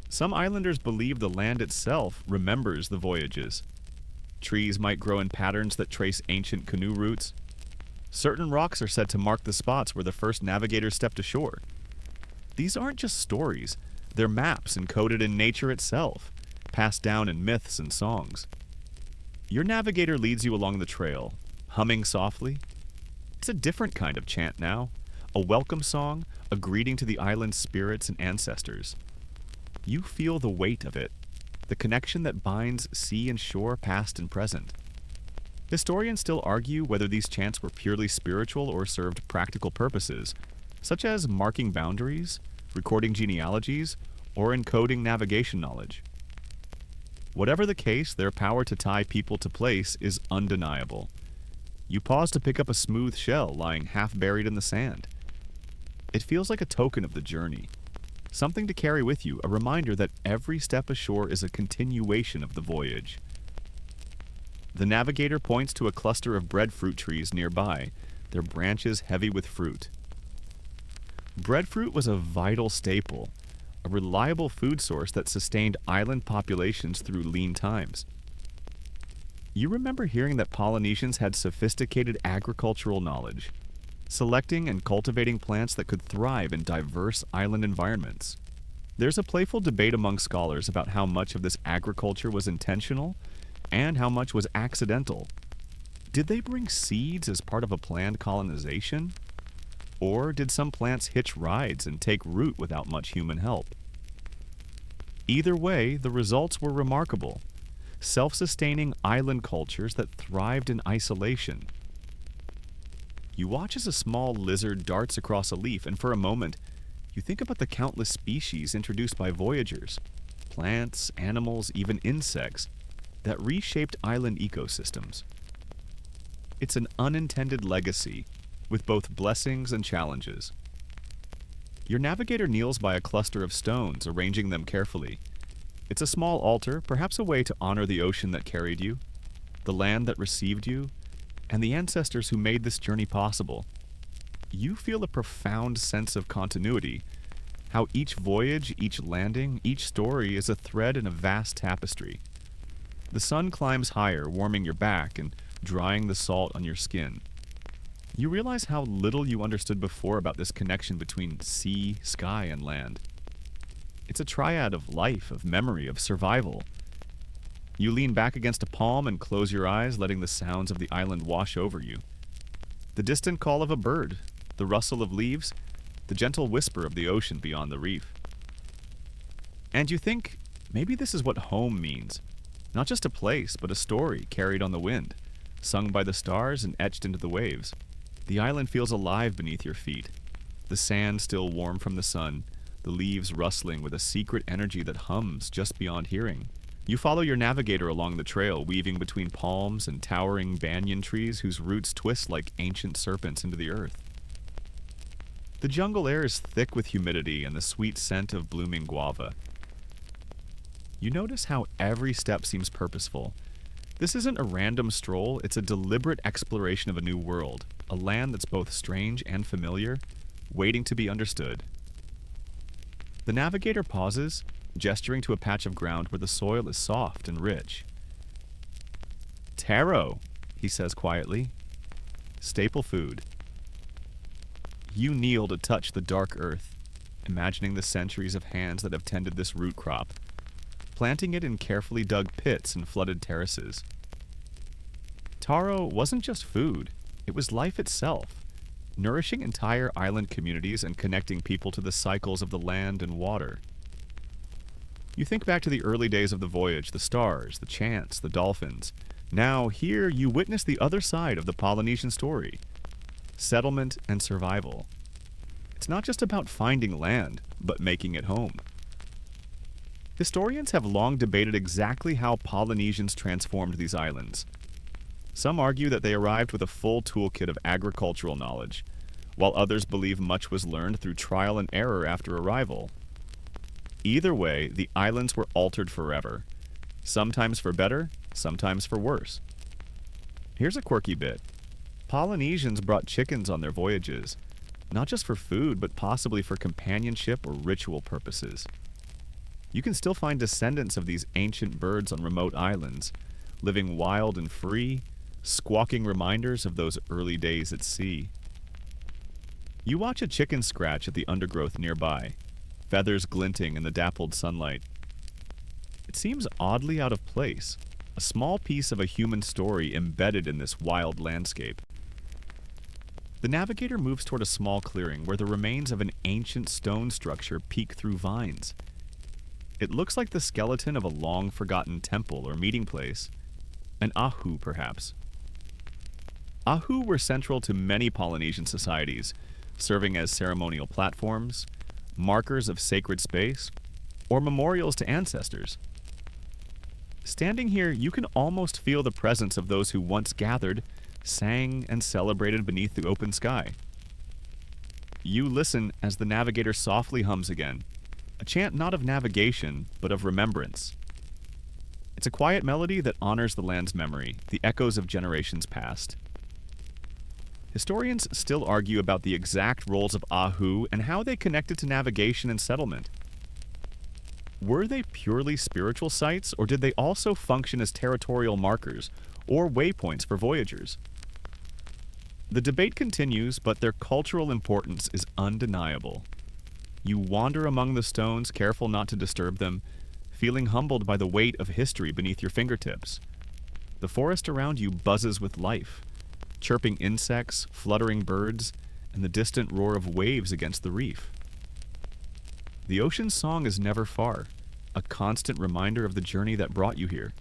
Some islanders believe the land itself remembers the voyages. Trees might grow in patterns that trace ancient canoe routes. Certain rocks are said to mark the spots where the first navigators stepped ashore. These aren't just stories, they're maps encoded in nature itself, passed down in myths and songs. Your navigator leads you along the trail, humming softly. It's a different kind of chant now, a welcome song, a greeting to the island's spirits and ancestors. You feel the weight of it, the connection that binds sea and shore past and present. Historians still argue whether these chants were purely spiritual or served practical purposes, such as marking boundaries, recording genealogies, or encoding navigation knowledge. Whatever the case, their power to tie people to place is undeniable. You pause to pick up a smooth shell lying half buried in the sand. It feels like a token of the journey, something to carry with you, a reminder that every step ashore is a continuation of the voyage. The navigator points to a cluster of breadfruit trees nearby, their branches heavy with fruit. Breadfruit was a vital staple, a reliable food source that sustained island populations through lean times. You remember hearing that Polynesians had sophisticated agricultural knowledge, selecting and cultivating plants that could thrive in diverse island environments. There's a playful debate among scholars about how much of this agriculture was intentional and how much was accidental. Did they bring seeds as part of a planned colonization? Or did some plants hitch rides and take root without much human help? Either way, the results were remarkable. Self-sustaining island cultures that thrived in isolation. You watch as a small lizard darts across a leaf, and for a moment, you think about the countless species introduced by voyagers, plants, animals, even insects, that reshaped island ecosystems. It's an unintended legacy, with both blessings and challenges. Your navigator kneels by a cluster of stones, arranging them carefully. It's a small altar, perhaps a way to honor the ocean that carried you, the land that received you, and the ancestors who made this journey possible. You feel a profound sense of continuity, how each voyage, each landing, each story is a thread in a vast tapestry. The sun climbs higher, warming your back and drying the salt on your skin. You realize how little you understood before about this connection between sea, sky, and land. It's a triad of life, of memory, of survival. You lean back against a palm and close your eyes, letting the sounds of the island wash over you. The distant call of a bird, the rustle of leaves, the gentle whisper of the ocean beyond the reef. And you think, maybe this is what home means. Not just a place, but a story carried on the wind, sung by the stars and etched into the waves. The island feels alive beneath your feet, the sand still warm from the sun, the leaves rustling with a secret energy that hums just beyond hearing. You follow your navigator along the trail, weaving between palms and towering banyan trees whose roots twist like ancient serpents into the earth. The jungle air is thick with humidity and the sweet scent of blooming guava. You notice how every step seems purposeful. This isn't a random stroll, it's a deliberate exploration of a new world, a land that's both strange and familiar, waiting to be understood. The navigator pauses, gesturing to a patch of ground where the soil is soft and rich. Taro, he says quietly. Staple food. You kneel to touch the dark earth, imagining the centuries of hands that have tended this root crop, planting it in carefully dug pits and flooded terraces. Taro wasn't just food, it was life itself, nourishing entire island communities and connecting people to the cycles of the land and water. You think back to the early days of the voyage, the stars, the chants, the dolphins. Now, here you witness the other side of the Polynesian story, settlement and survival. It's not just about finding land, but making it home. Historians have long debated exactly how Polynesians transformed these islands. Some argue that they arrived with a full toolkit of agricultural knowledge, while others believe much was learned through trial and error after arrival. Either way, the islands were altered forever, sometimes for better, sometimes for worse. Here's a quirky bit. Polynesians brought chickens on their voyages, not just for food, but possibly for companionship or ritual purposes. You can still find descendants of these ancient birds on remote islands, living wild and free, squawking reminders of those early days at sea. You watch a chicken scratch at the undergrowth nearby, feathers glinting in the dappled sunlight. It seems oddly out of place, a small piece of a human story embedded in this wild landscape. The navigator moves toward a small clearing where the remains of an ancient stone structure peek through vines. It looks like the skeleton of a long-forgotten temple or meeting place, an ahu perhaps. Ahu were central to many Polynesian societies, serving as ceremonial platforms, markers of sacred space, or memorials to ancestors. Standing here, you can almost feel the presence of those who once gathered, sang, and celebrated beneath the open sky. You listen as the navigator softly hums again, a chant not of navigation, but of remembrance. It's a quiet melody that honors the land's memory, the echoes of generations past. Historians still argue about the exact roles of ahu and how they connected to navigation and settlement. Were they purely spiritual sites, or did they also function as territorial markers or waypoints for voyagers? The debate continues, but their cultural importance is undeniable. You wander among the stones, careful not to disturb them, feeling humbled by the weight of history beneath your fingertips. The forest around you buzzes with life, chirping insects, fluttering birds, and the distant roar of waves against the reef. The ocean's song is never far, a constant reminder of the journey that brought you here.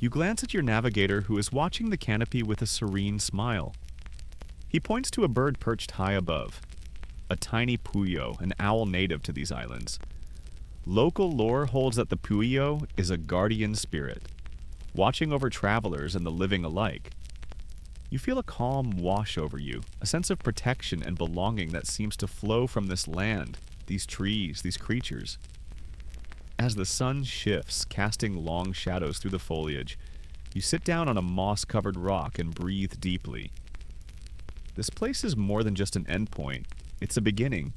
You glance at your navigator, who is watching the canopy with a serene smile. He points to a bird perched high above, a tiny puyo, an owl native to these islands. Local lore holds that the puyo is a guardian spirit, watching over travelers and the living alike. You feel a calm wash over you, a sense of protection and belonging that seems to flow from this land, these trees, these creatures. As the sun shifts, casting long shadows through the foliage, you sit down on a moss-covered rock and breathe deeply. This place is more than just an endpoint. It's a beginning,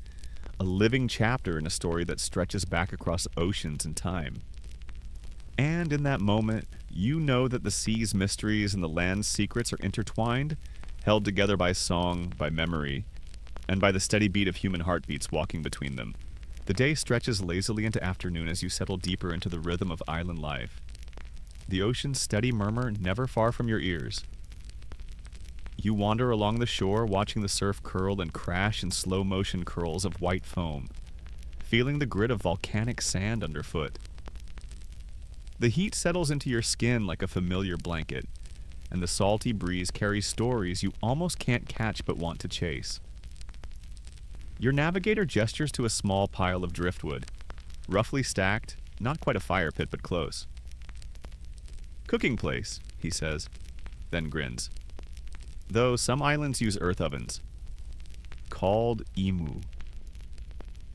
a living chapter in a story that stretches back across oceans and time. And in that moment, you know that the sea's mysteries and the land's secrets are intertwined, held together by song, by memory, and by the steady beat of human heartbeats walking between them. The day stretches lazily into afternoon as you settle deeper into the rhythm of island life. The ocean's steady murmur never far from your ears. You wander along the shore, watching the surf curl and crash in slow-motion curls of white foam, feeling the grit of volcanic sand underfoot. The heat settles into your skin like a familiar blanket, and the salty breeze carries stories you almost can't catch but want to chase. Your navigator gestures to a small pile of driftwood, roughly stacked, not quite a fire pit but close. "Cooking place," he says, then grins. Though some islands use earth ovens. Called imu.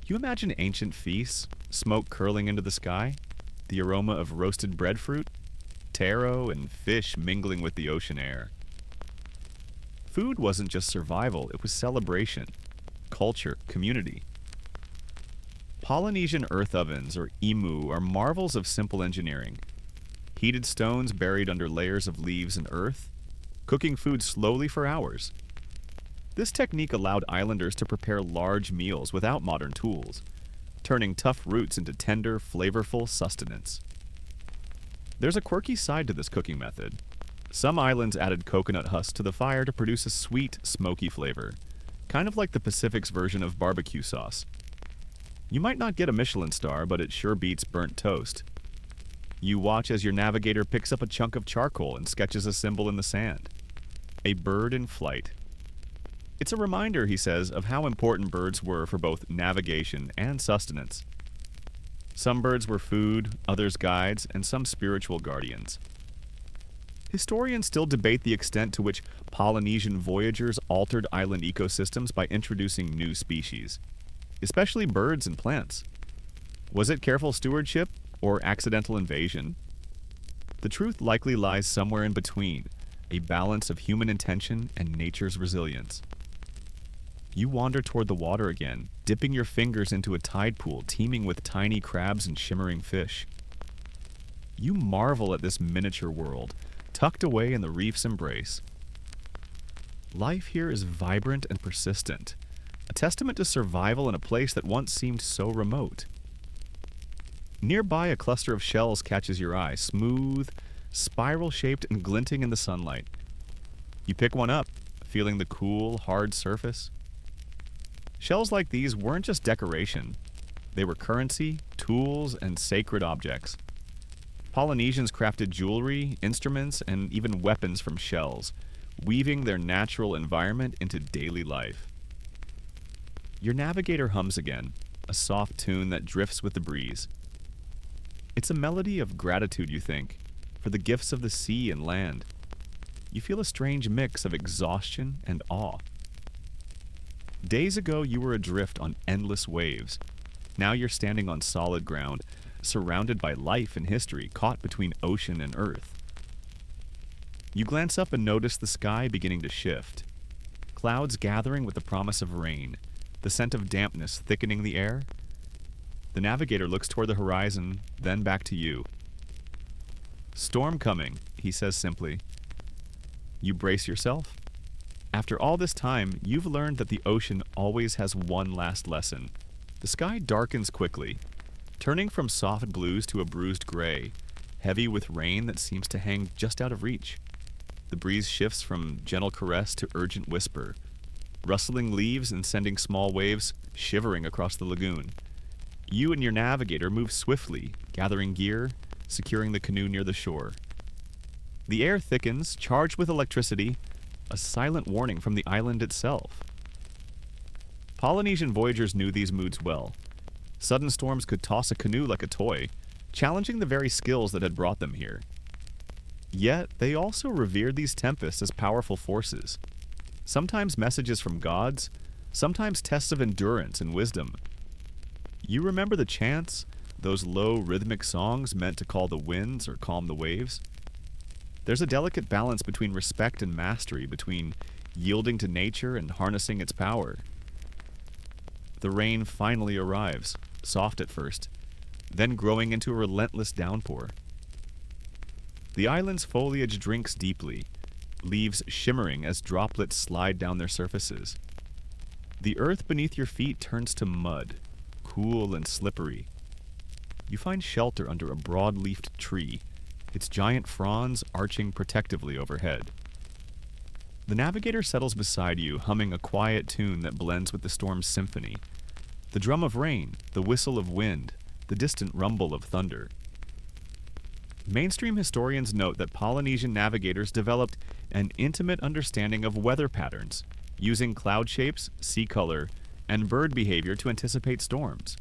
You imagine ancient feasts, smoke curling into the sky, the aroma of roasted breadfruit, taro, and fish mingling with the ocean air. Food wasn't just survival, it was celebration, culture, community. Polynesian earth ovens, or imu, are marvels of simple engineering. Heated stones buried under layers of leaves and earth, cooking food slowly for hours. This technique allowed islanders to prepare large meals without modern tools, turning tough roots into tender, flavorful sustenance. There's a quirky side to this cooking method. Some islands added coconut husks to the fire to produce a sweet, smoky flavor, kind of like the Pacific's version of barbecue sauce. You might not get a Michelin star, but it sure beats burnt toast. You watch as your navigator picks up a chunk of charcoal and sketches a symbol in the sand. A bird in flight. It's a reminder, he says, of how important birds were for both navigation and sustenance. Some birds were food, others guides, and some spiritual guardians. Historians still debate the extent to which Polynesian voyagers altered island ecosystems by introducing new species, especially birds and plants. Was it careful stewardship or accidental invasion? The truth likely lies somewhere in between, a balance of human intention and nature's resilience. You wander toward the water again, dipping your fingers into a tide pool teeming with tiny crabs and shimmering fish. You marvel at this miniature world, tucked away in the reef's embrace. Life here is vibrant and persistent, a testament to survival in a place that once seemed so remote. Nearby, a cluster of shells catches your eye, smooth, spiral-shaped and glinting in the sunlight. You pick one up, feeling the cool, hard surface. Shells like these weren't just decoration. They were currency, tools, and sacred objects. Polynesians crafted jewelry, instruments, and even weapons from shells, weaving their natural environment into daily life. Your navigator hums again, a soft tune that drifts with the breeze. It's a melody of gratitude, you think, for the gifts of the sea and land. You feel a strange mix of exhaustion and awe. Days ago, you were adrift on endless waves. Now you're standing on solid ground, surrounded by life and history caught between ocean and earth. You glance up and notice the sky beginning to shift. Clouds gathering with the promise of rain, the scent of dampness thickening the air. The navigator looks toward the horizon, then back to you. "Storm coming," he says simply. You brace yourself. After all this time, you've learned that the ocean always has one last lesson. The sky darkens quickly, turning from soft blues to a bruised gray, heavy with rain that seems to hang just out of reach. The breeze shifts from gentle caress to urgent whisper, rustling leaves and sending small waves shivering across the lagoon. You and your navigator move swiftly, gathering gear, securing the canoe near the shore. The air thickens, charged with electricity, a silent warning from the island itself. Polynesian voyagers knew these moods well. Sudden storms could toss a canoe like a toy, challenging the very skills that had brought them here. Yet, they also revered these tempests as powerful forces. Sometimes messages from gods, sometimes tests of endurance and wisdom. You remember the chants, those low rhythmic songs meant to call the winds or calm the waves? There's a delicate balance between respect and mastery, between yielding to nature and harnessing its power. The rain finally arrives, soft at first, then growing into a relentless downpour. The island's foliage drinks deeply, leaves shimmering as droplets slide down their surfaces. The earth beneath your feet turns to mud, cool and slippery. You find shelter under a broad-leafed tree, its giant fronds arching protectively overhead. The navigator settles beside you, humming a quiet tune that blends with the storm's symphony. The drum of rain, the whistle of wind, the distant rumble of thunder. Mainstream historians note that Polynesian navigators developed an intimate understanding of weather patterns, using cloud shapes, sea color, and bird behavior to anticipate storms.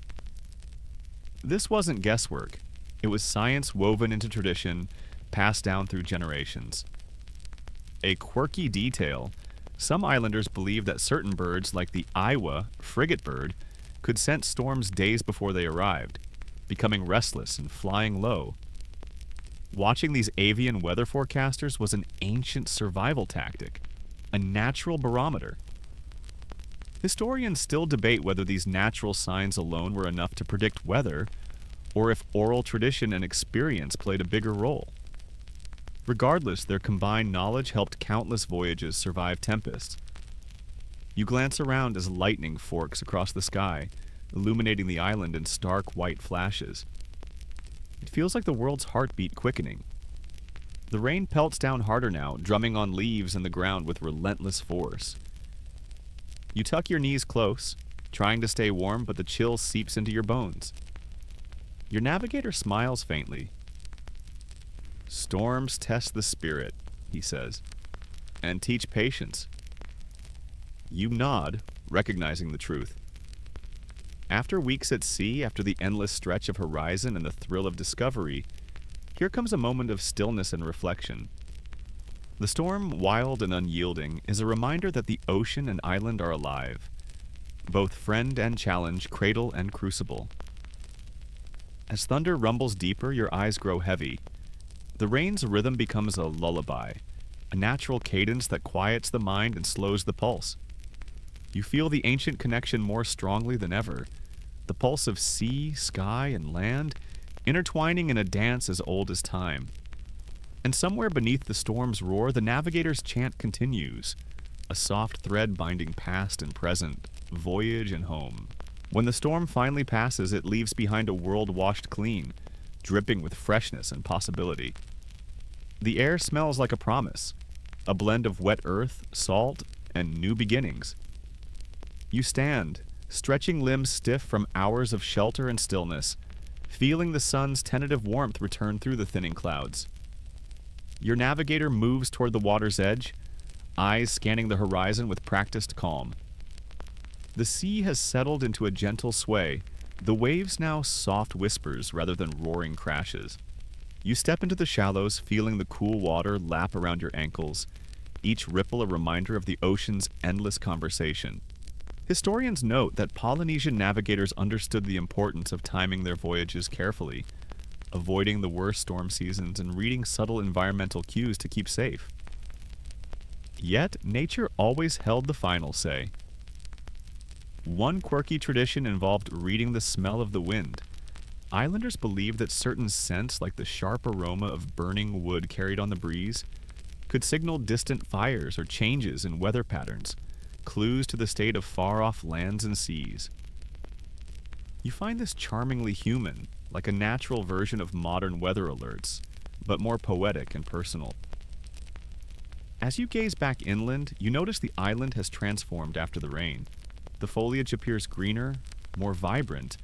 This wasn't guesswork. It was science woven into tradition, passed down through generations. A quirky detail, some islanders believed that certain birds, like the Iwa frigate bird, could sense storms days before they arrived, becoming restless and flying low. Watching these avian weather forecasters was an ancient survival tactic, a natural barometer. Historians still debate whether these natural signs alone were enough to predict weather, or if oral tradition and experience played a bigger role. Regardless, their combined knowledge helped countless voyages survive tempests. You glance around as lightning forks across the sky, illuminating the island in stark white flashes. It feels like the world's heartbeat quickening. The rain pelts down harder now, drumming on leaves and the ground with relentless force. You tuck your knees close, trying to stay warm, but the chill seeps into your bones. Your navigator smiles faintly. "Storms test the spirit," he says, "and teach patience." You nod, recognizing the truth. After weeks at sea, after the endless stretch of horizon and the thrill of discovery, here comes a moment of stillness and reflection. The storm, wild and unyielding, is a reminder that the ocean and island are alive, both friend and challenge, cradle and crucible. As thunder rumbles deeper, your eyes grow heavy. The rain's rhythm becomes a lullaby, a natural cadence that quiets the mind and slows the pulse. You feel the ancient connection more strongly than ever, the pulse of sea, sky, and land, intertwining in a dance as old as time. And somewhere beneath the storm's roar, the navigator's chant continues, a soft thread binding past and present, voyage and home. When the storm finally passes, it leaves behind a world washed clean, dripping with freshness and possibility. The air smells like a promise, a blend of wet earth, salt, and new beginnings. You stand, stretching limbs stiff from hours of shelter and stillness, feeling the sun's tentative warmth return through the thinning clouds. Your navigator moves toward the water's edge, eyes scanning the horizon with practiced calm. The sea has settled into a gentle sway, the waves now soft whispers rather than roaring crashes. You step into the shallows, feeling the cool water lap around your ankles, each ripple a reminder of the ocean's endless conversation. Historians note that Polynesian navigators understood the importance of timing their voyages carefully, avoiding the worst storm seasons and reading subtle environmental cues to keep safe. Yet, nature always held the final say. One quirky tradition involved reading the smell of the wind. Islanders believed that certain scents, like the sharp aroma of burning wood carried on the breeze, could signal distant fires or changes in weather patterns, clues to the state of far-off lands and seas. You find this charmingly human, like a natural version of modern weather alerts, but more poetic and personal. As you gaze back inland, you notice the island has transformed after the rain. The foliage appears greener, more vibrant,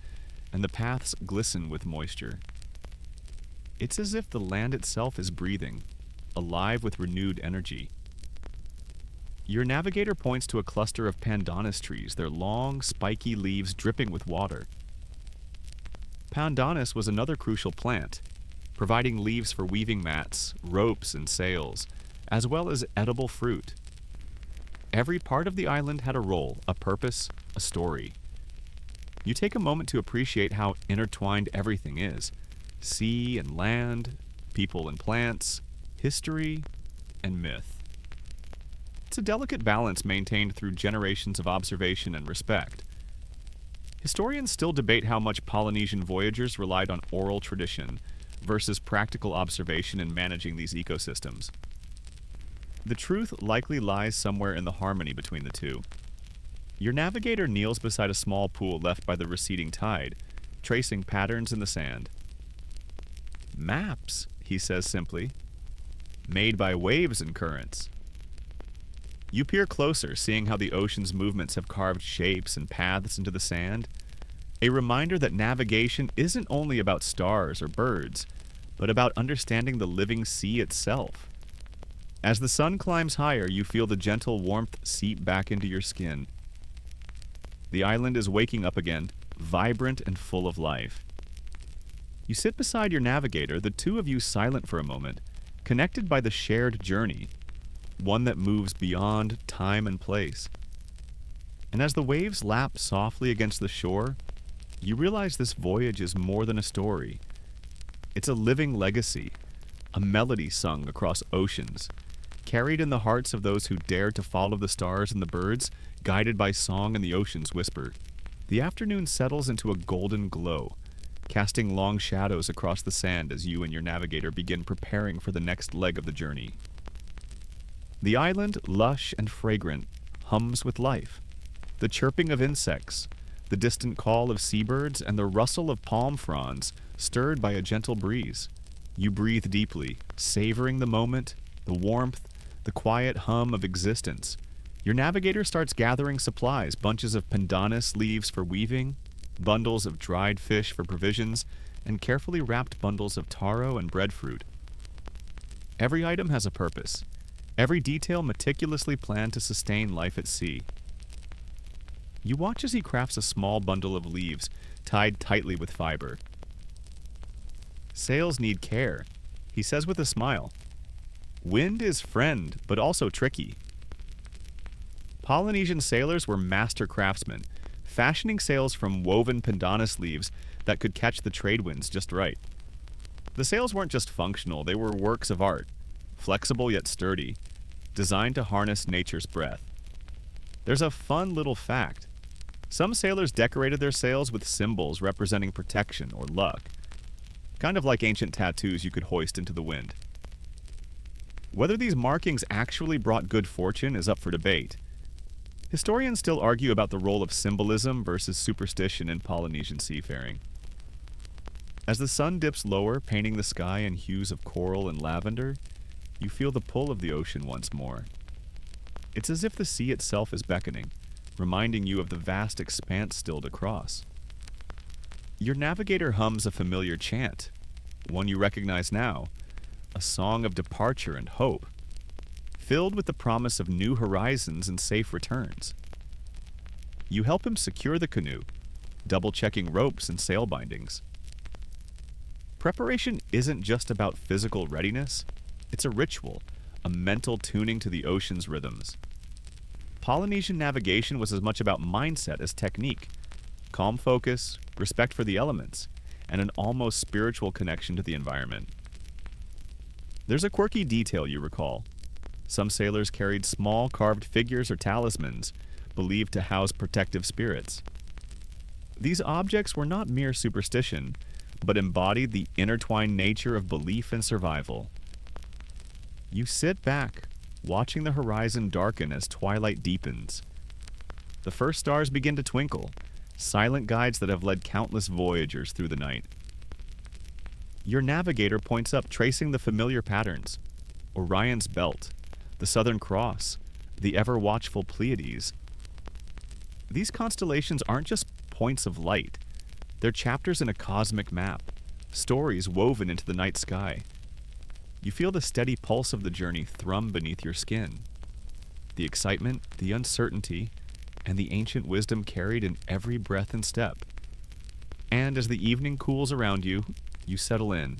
and the paths glisten with moisture. It's as if the land itself is breathing, alive with renewed energy. Your navigator points to a cluster of pandanus trees, their long, spiky leaves dripping with water. Pandanus was another crucial plant, providing leaves for weaving mats, ropes, and sails, as well as edible fruit. Every part of the island had a role, a purpose, a story. You take a moment to appreciate how intertwined everything is: sea and land, people and plants, history and myth. It's a delicate balance maintained through generations of observation and respect. Historians still debate how much Polynesian voyagers relied on oral tradition versus practical observation in managing these ecosystems. The truth likely lies somewhere in the harmony between the two. Your navigator kneels beside a small pool left by the receding tide, tracing patterns in the sand. "Maps," he says simply, "made by waves and currents." You peer closer, seeing how the ocean's movements have carved shapes and paths into the sand, a reminder that navigation isn't only about stars or birds, but about understanding the living sea itself. As the sun climbs higher, you feel the gentle warmth seep back into your skin. The island is waking up again, vibrant and full of life. You sit beside your navigator, the two of you silent for a moment, connected by the shared journey, one that moves beyond time and place. And as the waves lap softly against the shore, you realize this voyage is more than a story. It's a living legacy, a melody sung across oceans, carried in the hearts of those who dared to follow the stars and the birds, guided by song and the ocean's whisper. The afternoon settles into a golden glow, casting long shadows across the sand as you and your navigator begin preparing for the next leg of the journey. The island, lush and fragrant, hums with life. The chirping of insects, the distant call of seabirds, and the rustle of palm fronds stirred by a gentle breeze. You breathe deeply, savoring the moment, the warmth, the quiet hum of existence. Your navigator starts gathering supplies, bunches of pandanus leaves for weaving, bundles of dried fish for provisions, and carefully wrapped bundles of taro and breadfruit. Every item has a purpose, every detail meticulously planned to sustain life at sea. You watch as he crafts a small bundle of leaves, tied tightly with fiber. "Sails need care," he says with a smile. "Wind is friend, but also tricky." Polynesian sailors were master craftsmen, fashioning sails from woven pandanus leaves that could catch the trade winds just right. The sails weren't just functional, they were works of art, flexible yet sturdy, designed to harness nature's breath. There's a fun little fact. Some sailors decorated their sails with symbols representing protection or luck, kind of like ancient tattoos you could hoist into the wind. Whether these markings actually brought good fortune is up for debate. Historians still argue about the role of symbolism versus superstition in Polynesian seafaring. As the sun dips lower, painting the sky in hues of coral and lavender, you feel the pull of the ocean once more. It's as if the sea itself is beckoning, reminding you of the vast expanse still to cross. Your navigator hums a familiar chant, one you recognize now, a song of departure and hope, filled with the promise of new horizons and safe returns. You help him secure the canoe, double-checking ropes and sail bindings. Preparation isn't just about physical readiness, it's a ritual, a mental tuning to the ocean's rhythms. Polynesian navigation was as much about mindset as technique, calm focus, respect for the elements, and an almost spiritual connection to the environment. There's a quirky detail you recall. Some sailors carried small carved figures or talismans, believed to house protective spirits. These objects were not mere superstition, but embodied the intertwined nature of belief and survival. You sit back, watching the horizon darken as twilight deepens. The first stars begin to twinkle, silent guides that have led countless voyagers through the night. Your navigator points up, tracing the familiar patterns: Orion's belt, the Southern Cross, the ever-watchful Pleiades. These constellations aren't just points of light. They're chapters in a cosmic map, stories woven into the night sky. You feel the steady pulse of the journey thrum beneath your skin. The excitement, the uncertainty, and the ancient wisdom carried in every breath and step. And as the evening cools around you, you settle in,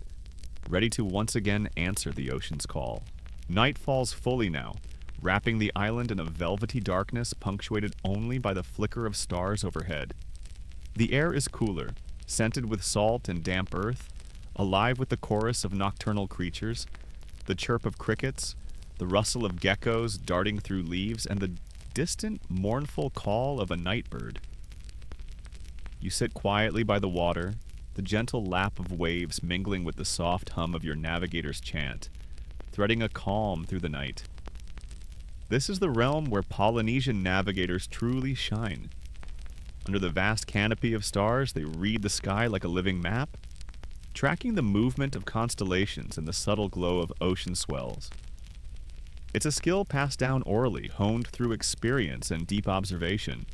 ready to once again answer the ocean's call. Night falls fully now, wrapping the island in a velvety darkness punctuated only by the flicker of stars overhead. The air is cooler, scented with salt and damp earth, alive with the chorus of nocturnal creatures, the chirp of crickets, the rustle of geckos darting through leaves, and the distant, mournful call of a night bird. You sit quietly by the water, the gentle lap of waves mingling with the soft hum of your navigator's chant, threading a calm through the night. This is the realm where Polynesian navigators truly shine. Under the vast canopy of stars, they read the sky like a living map, tracking the movement of constellations and the subtle glow of ocean swells. It's a skill passed down orally, honed through experience and deep observation.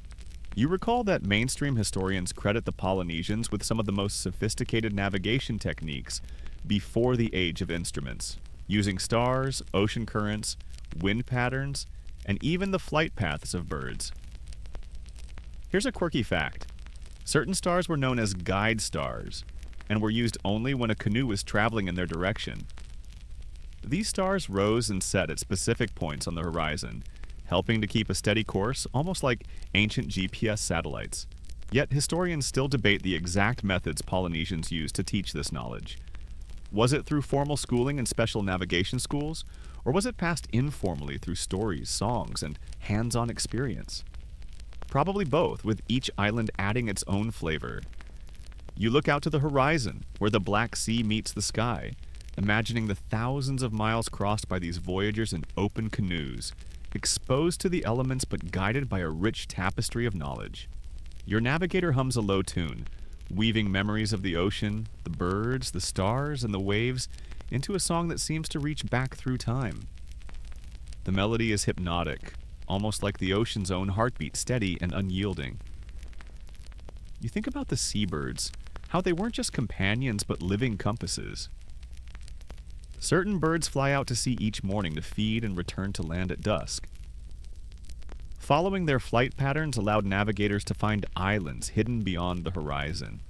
You recall that mainstream historians credit the Polynesians with some of the most sophisticated navigation techniques before the age of instruments, using stars, ocean currents, wind patterns, and even the flight paths of birds. Here's a quirky fact. Certain stars were known as guide stars, and were used only when a canoe was traveling in their direction. These stars rose and set at specific points on the horizon, helping to keep a steady course, almost like ancient GPS satellites. Yet historians still debate the exact methods Polynesians used to teach this knowledge. Was it through formal schooling and special navigation schools, or was it passed informally through stories, songs, and hands-on experience? Probably both, with each island adding its own flavor. You look out to the horizon, where the Black Sea meets the sky, imagining the thousands of miles crossed by these voyagers in open canoes, exposed to the elements but guided by a rich tapestry of knowledge. Your navigator hums a low tune, weaving memories of the ocean, the birds, the stars, and the waves into a song that seems to reach back through time. The melody is hypnotic, almost like the ocean's own heartbeat, steady and unyielding. You think about the seabirds, how they weren't just companions but living compasses. Certain birds fly out to sea each morning to feed and return to land at dusk. Following their flight patterns allowed navigators to find islands hidden beyond the horizon.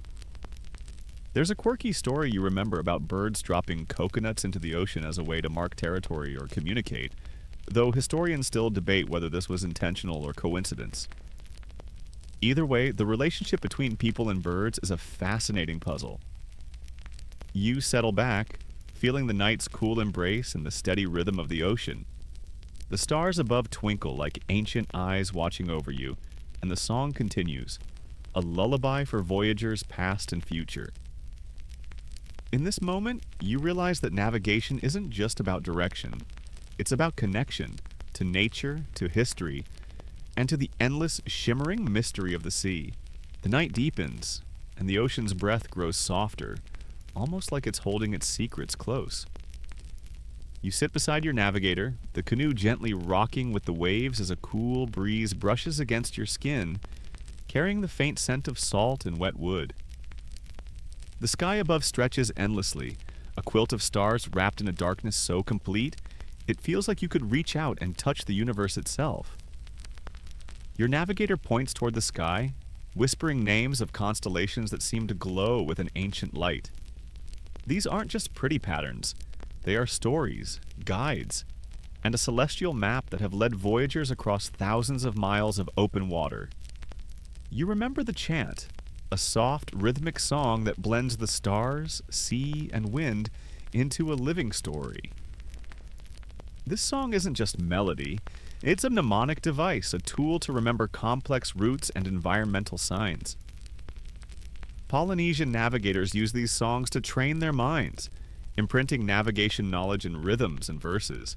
There's a quirky story you remember about birds dropping coconuts into the ocean as a way to mark territory or communicate, though historians still debate whether this was intentional or coincidence. Either way, the relationship between people and birds is a fascinating puzzle. You settle back, feeling the night's cool embrace and the steady rhythm of the ocean. The stars above twinkle like ancient eyes watching over you, and the song continues, a lullaby for voyagers past and future. In this moment, you realize that navigation isn't just about direction. It's about connection to nature, to history, and to the endless, shimmering mystery of the sea. The night deepens, and the ocean's breath grows softer, almost like it's holding its secrets close. You sit beside your navigator, the canoe gently rocking with the waves as a cool breeze brushes against your skin, carrying the faint scent of salt and wet wood. The sky above stretches endlessly, a quilt of stars wrapped in a darkness so complete, it feels like you could reach out and touch the universe itself. Your navigator points toward the sky, whispering names of constellations that seem to glow with an ancient light. These aren't just pretty patterns. They are stories, guides, and a celestial map that have led voyagers across thousands of miles of open water. You remember the chant, a soft, rhythmic song that blends the stars, sea, and wind into a living story. This song isn't just melody, it's a mnemonic device, a tool to remember complex routes and environmental signs. Polynesian navigators use these songs to train their minds, imprinting navigation knowledge in rhythms and verses.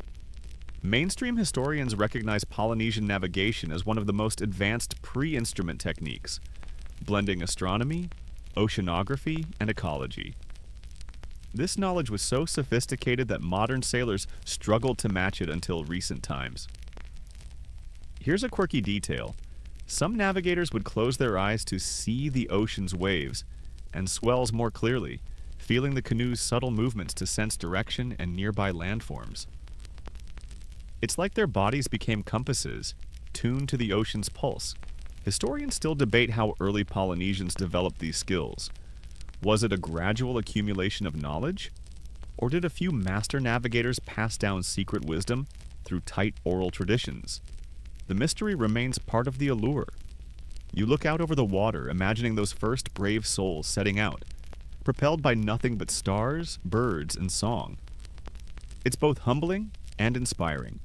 Mainstream historians recognize Polynesian navigation as one of the most advanced pre-instrument techniques, blending astronomy, oceanography, and ecology. This knowledge was so sophisticated that modern sailors struggled to match it until recent times. Here's a quirky detail. Some navigators would close their eyes to see the ocean's waves and swells more clearly, feeling the canoe's subtle movements to sense direction and nearby landforms. It's like their bodies became compasses, tuned to the ocean's pulse. Historians still debate how early Polynesians developed these skills. Was it a gradual accumulation of knowledge? Or did a few master navigators pass down secret wisdom through tight oral traditions? The mystery remains part of the allure. You look out over the water, imagining those first brave souls setting out, propelled by nothing but stars, birds, and song. It's both humbling and inspiring.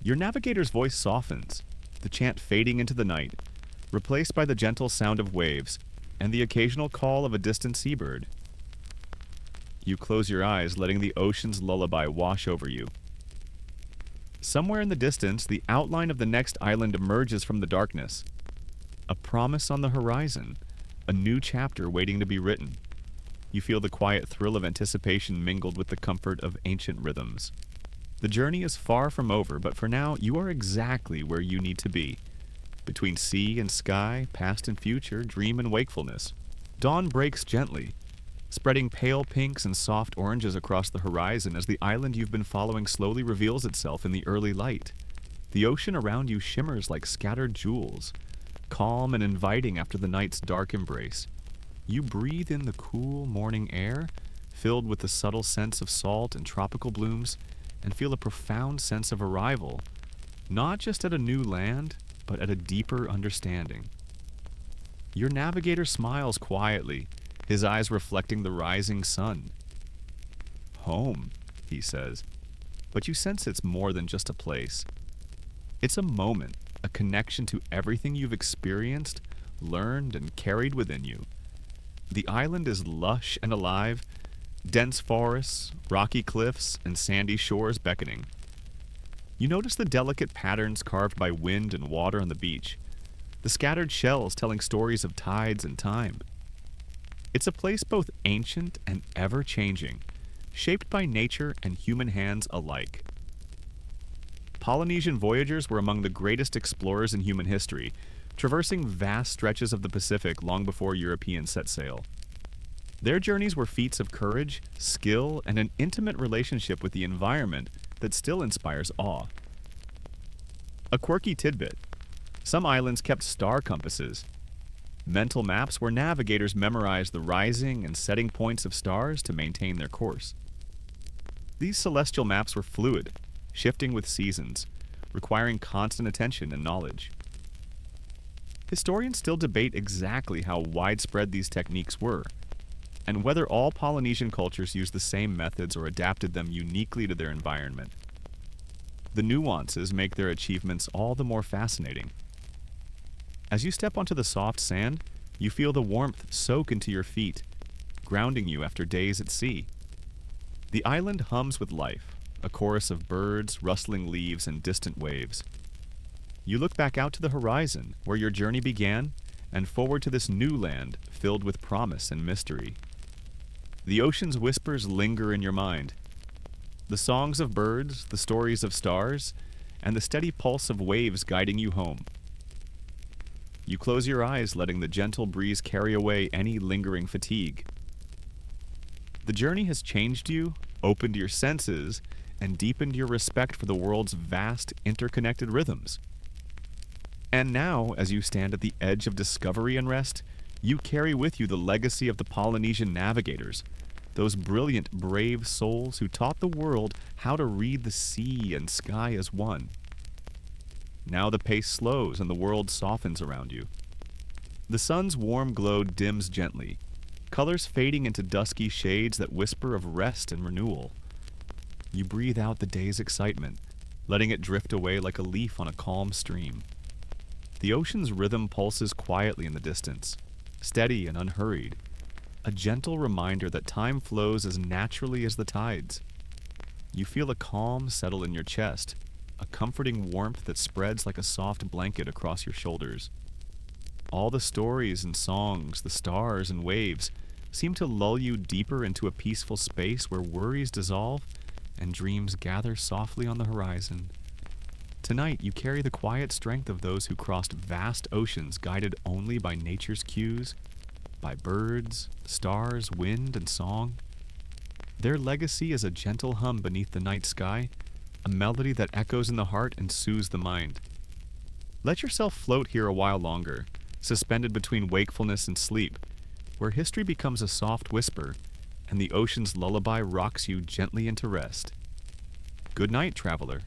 Your navigator's voice softens, the chant fading into the night, replaced by the gentle sound of waves and the occasional call of a distant seabird. You close your eyes, letting the ocean's lullaby wash over you. Somewhere in the distance, the outline of the next island emerges from the darkness. A promise on the horizon, a new chapter waiting to be written. You feel the quiet thrill of anticipation mingled with the comfort of ancient rhythms. The journey is far from over, but for now, you are exactly where you need to be. Between sea and sky, past and future, dream and wakefulness. Dawn breaks gently, spreading pale pinks and soft oranges across the horizon as the island you've been following slowly reveals itself in the early light. The ocean around you shimmers like scattered jewels, calm and inviting after the night's dark embrace. You breathe in the cool morning air, filled with the subtle scents of salt and tropical blooms, and feel a profound sense of arrival, not just at a new land, but at a deeper understanding. Your navigator smiles quietly, his eyes reflecting the rising sun. Home, he says, but you sense it's more than just a place. It's a moment, a connection to everything you've experienced, learned, and carried within you. The island is lush and alive, dense forests, rocky cliffs, and sandy shores beckoning. You notice the delicate patterns carved by wind and water on the beach, the scattered shells telling stories of tides and time. It's a place both ancient and ever-changing, shaped by nature and human hands alike. Polynesian voyagers were among the greatest explorers in human history, traversing vast stretches of the Pacific long before Europeans set sail. Their journeys were feats of courage, skill, and an intimate relationship with the environment that still inspires awe. A quirky tidbit: some islands kept star compasses, mental maps where navigators memorized the rising and setting points of stars to maintain their course. These celestial maps were fluid, shifting with seasons, requiring constant attention and knowledge. Historians still debate exactly how widespread these techniques were, and whether all Polynesian cultures used the same methods or adapted them uniquely to their environment. The nuances make their achievements all the more fascinating. As you step onto the soft sand, you feel the warmth soak into your feet, grounding you after days at sea. The island hums with life, a chorus of birds, rustling leaves, and distant waves. You look back out to the horizon, where your journey began, and forward to this new land filled with promise and mystery. The ocean's whispers linger in your mind. The songs of birds, the stories of stars, and the steady pulse of waves guiding you home. You close your eyes, letting the gentle breeze carry away any lingering fatigue. The journey has changed you, opened your senses, and deepened your respect for the world's vast, interconnected rhythms. And now, as you stand at the edge of discovery and rest, you carry with you the legacy of the Polynesian navigators, those brilliant, brave souls who taught the world how to read the sea and sky as one. Now the pace slows and the world softens around you. The sun's warm glow dims gently, colors fading into dusky shades that whisper of rest and renewal. You breathe out the day's excitement, letting it drift away like a leaf on a calm stream. The ocean's rhythm pulses quietly in the distance, steady and unhurried, a gentle reminder that time flows as naturally as the tides. You feel a calm settle in your chest, a comforting warmth that spreads like a soft blanket across your shoulders. All the stories and songs, the stars and waves, seem to lull you deeper into a peaceful space where worries dissolve and dreams gather softly on the horizon. Tonight, you carry the quiet strength of those who crossed vast oceans guided only by nature's cues, by birds, stars, wind, and song. Their legacy is a gentle hum beneath the night sky, a melody that echoes in the heart and soothes the mind. Let yourself float here a while longer, suspended between wakefulness and sleep, where history becomes a soft whisper and the ocean's lullaby rocks you gently into rest. Good night, traveler.